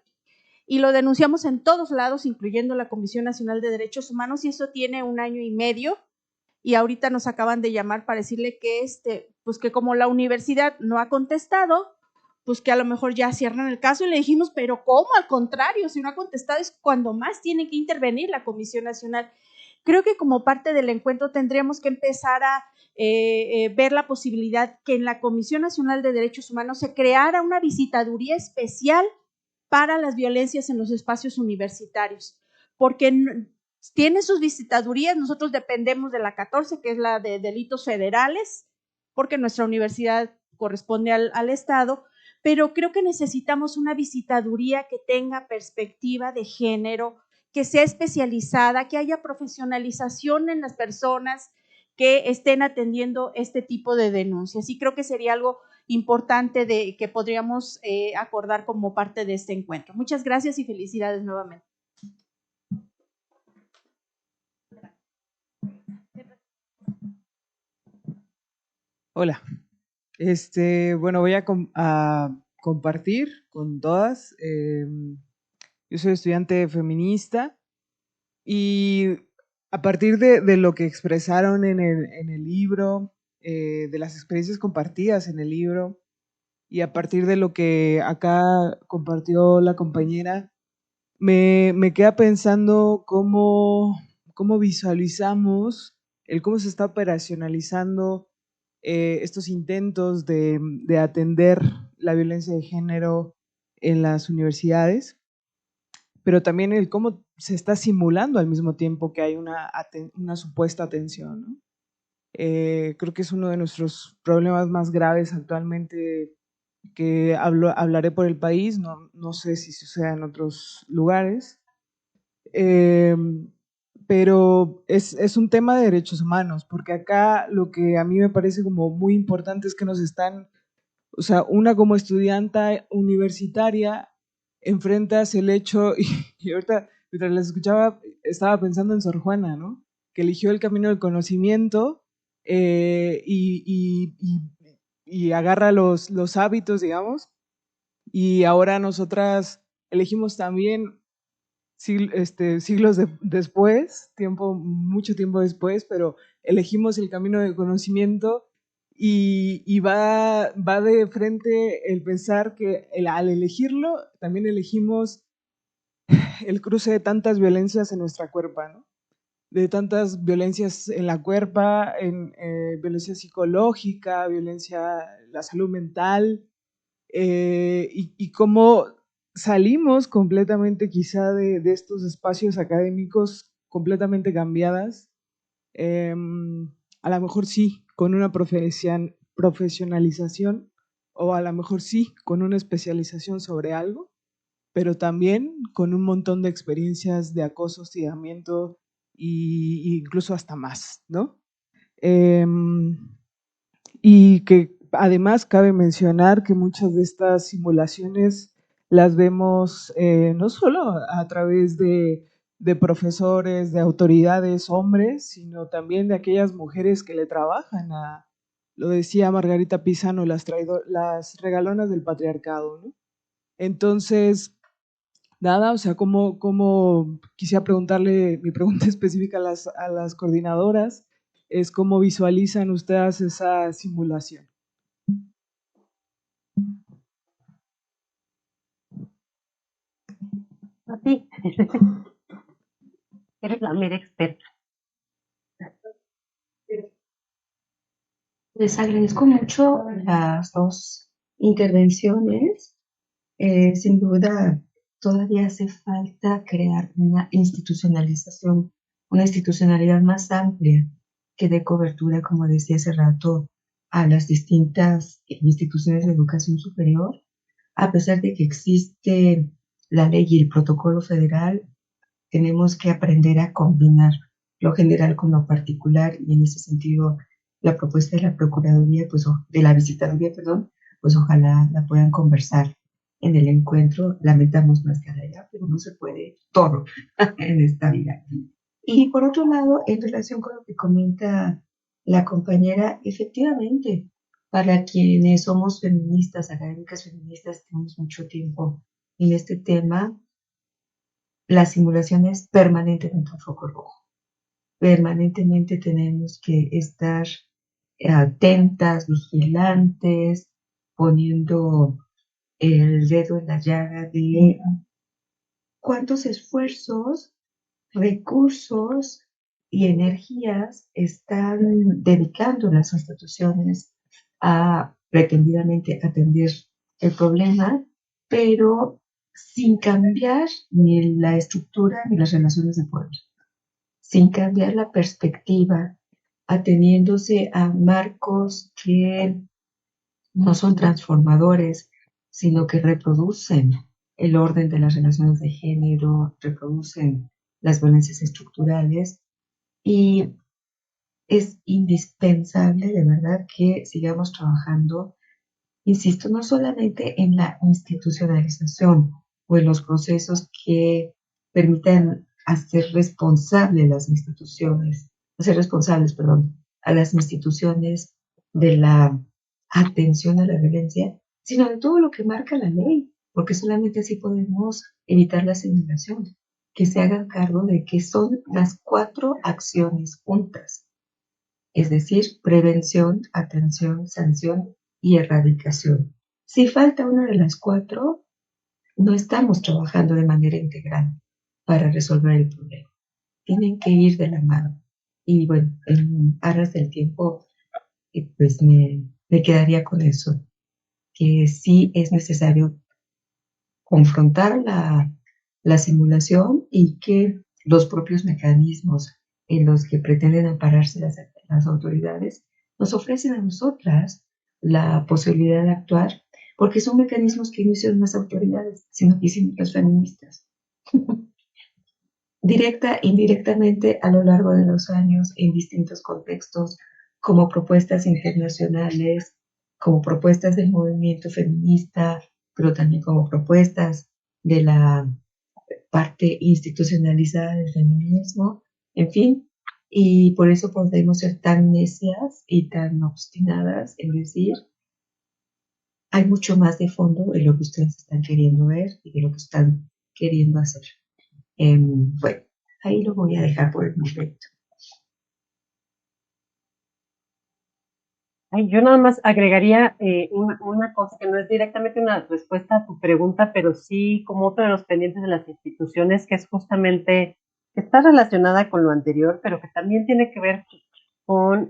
y lo denunciamos en todos lados, incluyendo la Comisión Nacional de Derechos Humanos, y eso tiene 1 año y medio, y ahorita nos acaban de llamar para decirle que pues que como la universidad no ha contestado, pues que a lo mejor ya cierran el caso, y le dijimos, pero ¿cómo? Al contrario, si no ha contestado es cuando más tiene que intervenir la Comisión Nacional. creo que como parte del encuentro tendríamos que empezar a ver la posibilidad que en la Comisión Nacional de Derechos Humanos se creara una visitaduría especial para las violencias en los espacios universitarios, porque tiene sus visitadurías, nosotros dependemos de la 14, que es la de delitos federales, porque nuestra universidad corresponde al Estado, pero creo que necesitamos una visitaduría que tenga perspectiva de género, que sea especializada, que haya profesionalización en las personas que estén atendiendo este tipo de denuncias. Y creo que sería algo importante que podríamos acordar como parte de este encuentro. Muchas gracias y felicidades nuevamente. Hola. Bueno, voy a compartir con todas. Yo soy estudiante feminista y a partir de lo que expresaron en el libro, de las experiencias compartidas en el libro y a partir de lo que acá compartió la compañera, me queda pensando cómo visualizamos cómo se está operacionalizando estos intentos de atender la violencia de género en las universidades, pero también el cómo se está simulando al mismo tiempo que hay una supuesta atención, ¿no? Creo que es uno de nuestros problemas más graves actualmente, que hablaré por el país, no sé si sucede en otros lugares, pero es un tema de derechos humanos, porque acá lo que a mí me parece como muy importante es que nos están, o sea, una como estudiante universitaria enfrentas el hecho, y ahorita mientras les escuchaba estaba pensando en Sor Juana, ¿no? Que eligió el camino del conocimiento y agarra los hábitos, digamos, y ahora nosotras elegimos también siglos después, mucho tiempo después, pero elegimos el camino del conocimiento y va de frente el pensar que al elegirlo también elegimos el cruce de tantas violencias en nuestra cuerpa, ¿no? De tantas violencias en la cuerpa, en violencia psicológica, violencia, la salud mental, y cómo salimos completamente quizá de estos espacios académicos completamente cambiadas, a lo mejor sí con una profesionalización o a lo mejor sí con una especialización sobre algo, pero también con un montón de experiencias de acoso, hostigamiento e incluso hasta más, ¿no? Y que además cabe mencionar que muchas de estas simulaciones las vemos no solo a través de profesores, de autoridades, hombres, sino también de aquellas mujeres que le trabajan lo decía Margarita Pisano, las regalonas del patriarcado, ¿no? Entonces, nada, o sea, como quisiera preguntarle, mi pregunta específica a las coordinadoras, es cómo visualizan ustedes esa simulación. A ti. Eres la mera experta. Les agradezco mucho las dos intervenciones. Sin duda, todavía hace falta crear una institucionalización, una institucionalidad más amplia que dé cobertura, como decía hace rato, a las distintas instituciones de educación superior. A pesar de que existe la ley y el protocolo federal, tenemos que aprender a combinar lo general con lo particular, y en ese sentido la propuesta de la Procuraduría, de la Visitaduría, pues ojalá la puedan conversar en el encuentro. Lamentamos más que allá, pero no se puede todo en esta vida. Y por otro lado, en relación con lo que comenta la compañera, efectivamente, para quienes somos feministas, académicas feministas, tenemos mucho tiempo en este tema, la simulación es permanentemente un foco rojo. Permanentemente tenemos que estar atentas, vigilantes, poniendo el dedo en la llaga de cuántos esfuerzos, recursos y energías están dedicando las instituciones a pretendidamente atender el problema, pero sin cambiar ni la estructura ni las relaciones de poder, sin cambiar la perspectiva, ateniéndose a marcos que no son transformadores, sino que reproducen el orden de las relaciones de género, reproducen las violencias estructurales, y es indispensable de verdad que sigamos trabajando, insisto, no solamente en la institucionalización o en los procesos que permitan hacer responsables, a las instituciones de la atención a la violencia, sino de todo lo que marca la ley, porque solamente así podemos evitar la simulación, que se hagan cargo de que son las 4 acciones juntas, es decir, prevención, atención, sanción y erradicación. Si falta una de las 4, no estamos trabajando de manera integral para resolver el problema. Tienen que ir de la mano. Y bueno, en aras del tiempo, pues me quedaría con eso, que sí es necesario confrontar la simulación y que los propios mecanismos en los que pretenden ampararse las autoridades nos ofrecen a nosotras la posibilidad de actuar, porque son mecanismos que no hicieron las autoridades, sino que hicieron las feministas. Directa e indirectamente a lo largo de los años, en distintos contextos, como propuestas internacionales, como propuestas del movimiento feminista, pero también como propuestas de la parte institucionalizada del feminismo, en fin, y por eso podemos ser tan necias y tan obstinadas en decir, hay mucho más de fondo de lo que ustedes están queriendo ver y de lo que están queriendo hacer. Bueno, ahí lo voy a dejar por el momento. Yo nada más agregaría una cosa que no es directamente una respuesta a tu pregunta, pero sí como otro de los pendientes de las instituciones, que es justamente, que está relacionada con lo anterior, pero que también tiene que ver con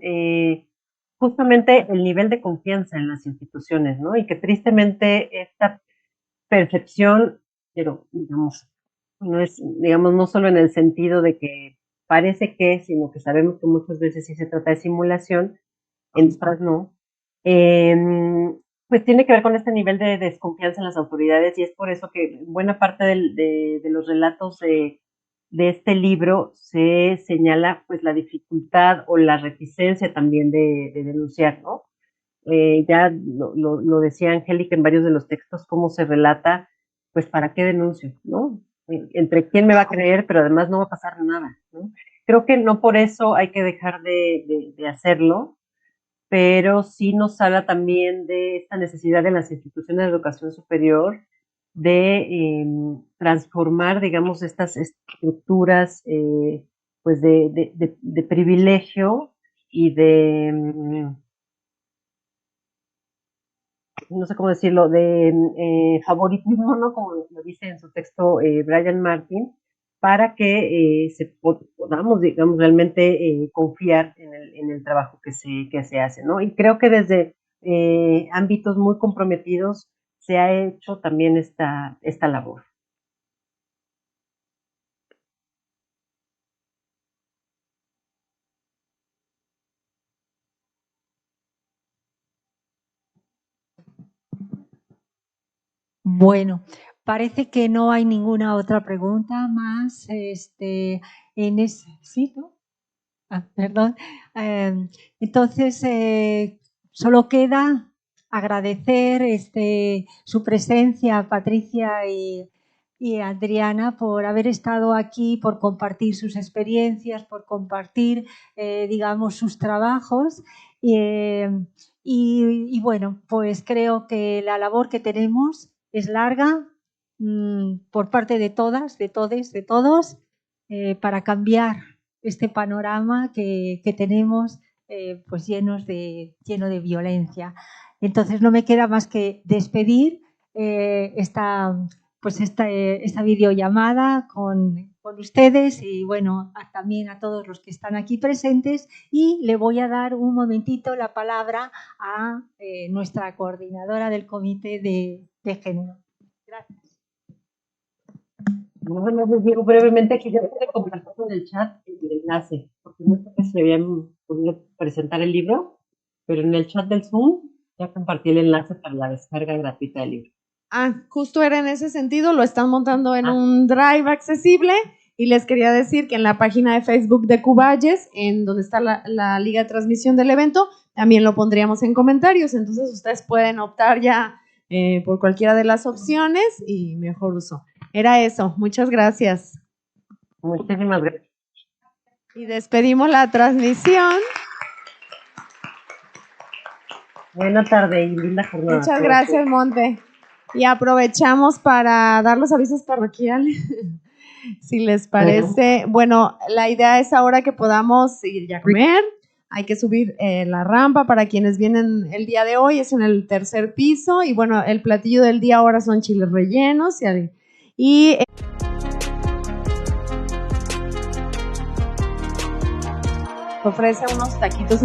justamente el nivel de confianza en las instituciones, ¿no? Y que tristemente esta percepción, pero digamos, no es, digamos, no solo en el sentido de que parece que, sino que sabemos que muchas veces sí se trata de simulación, en otras no, pues tiene que ver con este nivel de desconfianza en las autoridades, y es por eso que buena parte de los relatos de este libro se señala pues la dificultad o la reticencia también de denunciar, ¿no? Ya lo decía Angélica en varios de los textos, cómo se relata, pues para qué denuncio, ¿no? Entre quién me va a creer, pero además no va a pasar nada, ¿no? Creo que no por eso hay que dejar de hacerlo, pero sí nos habla también de esta necesidad de las instituciones de educación superior de transformar, digamos, estas estructuras pues de privilegio y de no sé cómo decirlo, de favoritismo, ¿no? Como lo dice en su texto Brian Martin, para que podamos, digamos, realmente confiar en el trabajo que se hace, ¿no? Y creo que desde ámbitos muy comprometidos se ha hecho también esta labor. Bueno, parece que no hay ninguna otra pregunta más. ¿Sí, no? Perdón. Entonces, solo queda agradecer su presencia, Patricia y Adriana, por haber estado aquí, por compartir sus experiencias, por compartir, digamos, sus trabajos. Y bueno, pues creo que la labor que tenemos es larga por parte de todas, de todes, de todos, para cambiar este panorama que tenemos pues lleno de violencia. Entonces no me queda más que despedir esta videollamada con con ustedes y bueno, también a todos los que están aquí presentes, y le voy a dar un momentito la palabra a nuestra coordinadora del Comité de Género. Gracias. Bueno, les digo brevemente que ya pude compartir en el chat el enlace, porque no sé si habían podido presentar el libro, pero en el chat del Zoom ya compartí el enlace para la descarga gratuita del libro. Justo era en ese sentido, lo están montando en un drive accesible, y les quería decir que en la página de Facebook de Cuballes, en donde está la liga de transmisión del evento, también lo pondríamos en comentarios, entonces ustedes pueden optar ya por cualquiera de las opciones y mejor uso. Era eso, muchas gracias. Muchísimas gracias. Y despedimos la transmisión. Buena tarde y linda jornada. Muchas gracias, Monte. Y aprovechamos para dar los avisos parroquiales, si les parece. Bueno, la idea es ahora que podamos ir ya a comer. Hay que subir la rampa para quienes vienen el día de hoy, es en el 3er piso. Y bueno, el platillo del día ahora son chiles rellenos y ofrece unos taquitos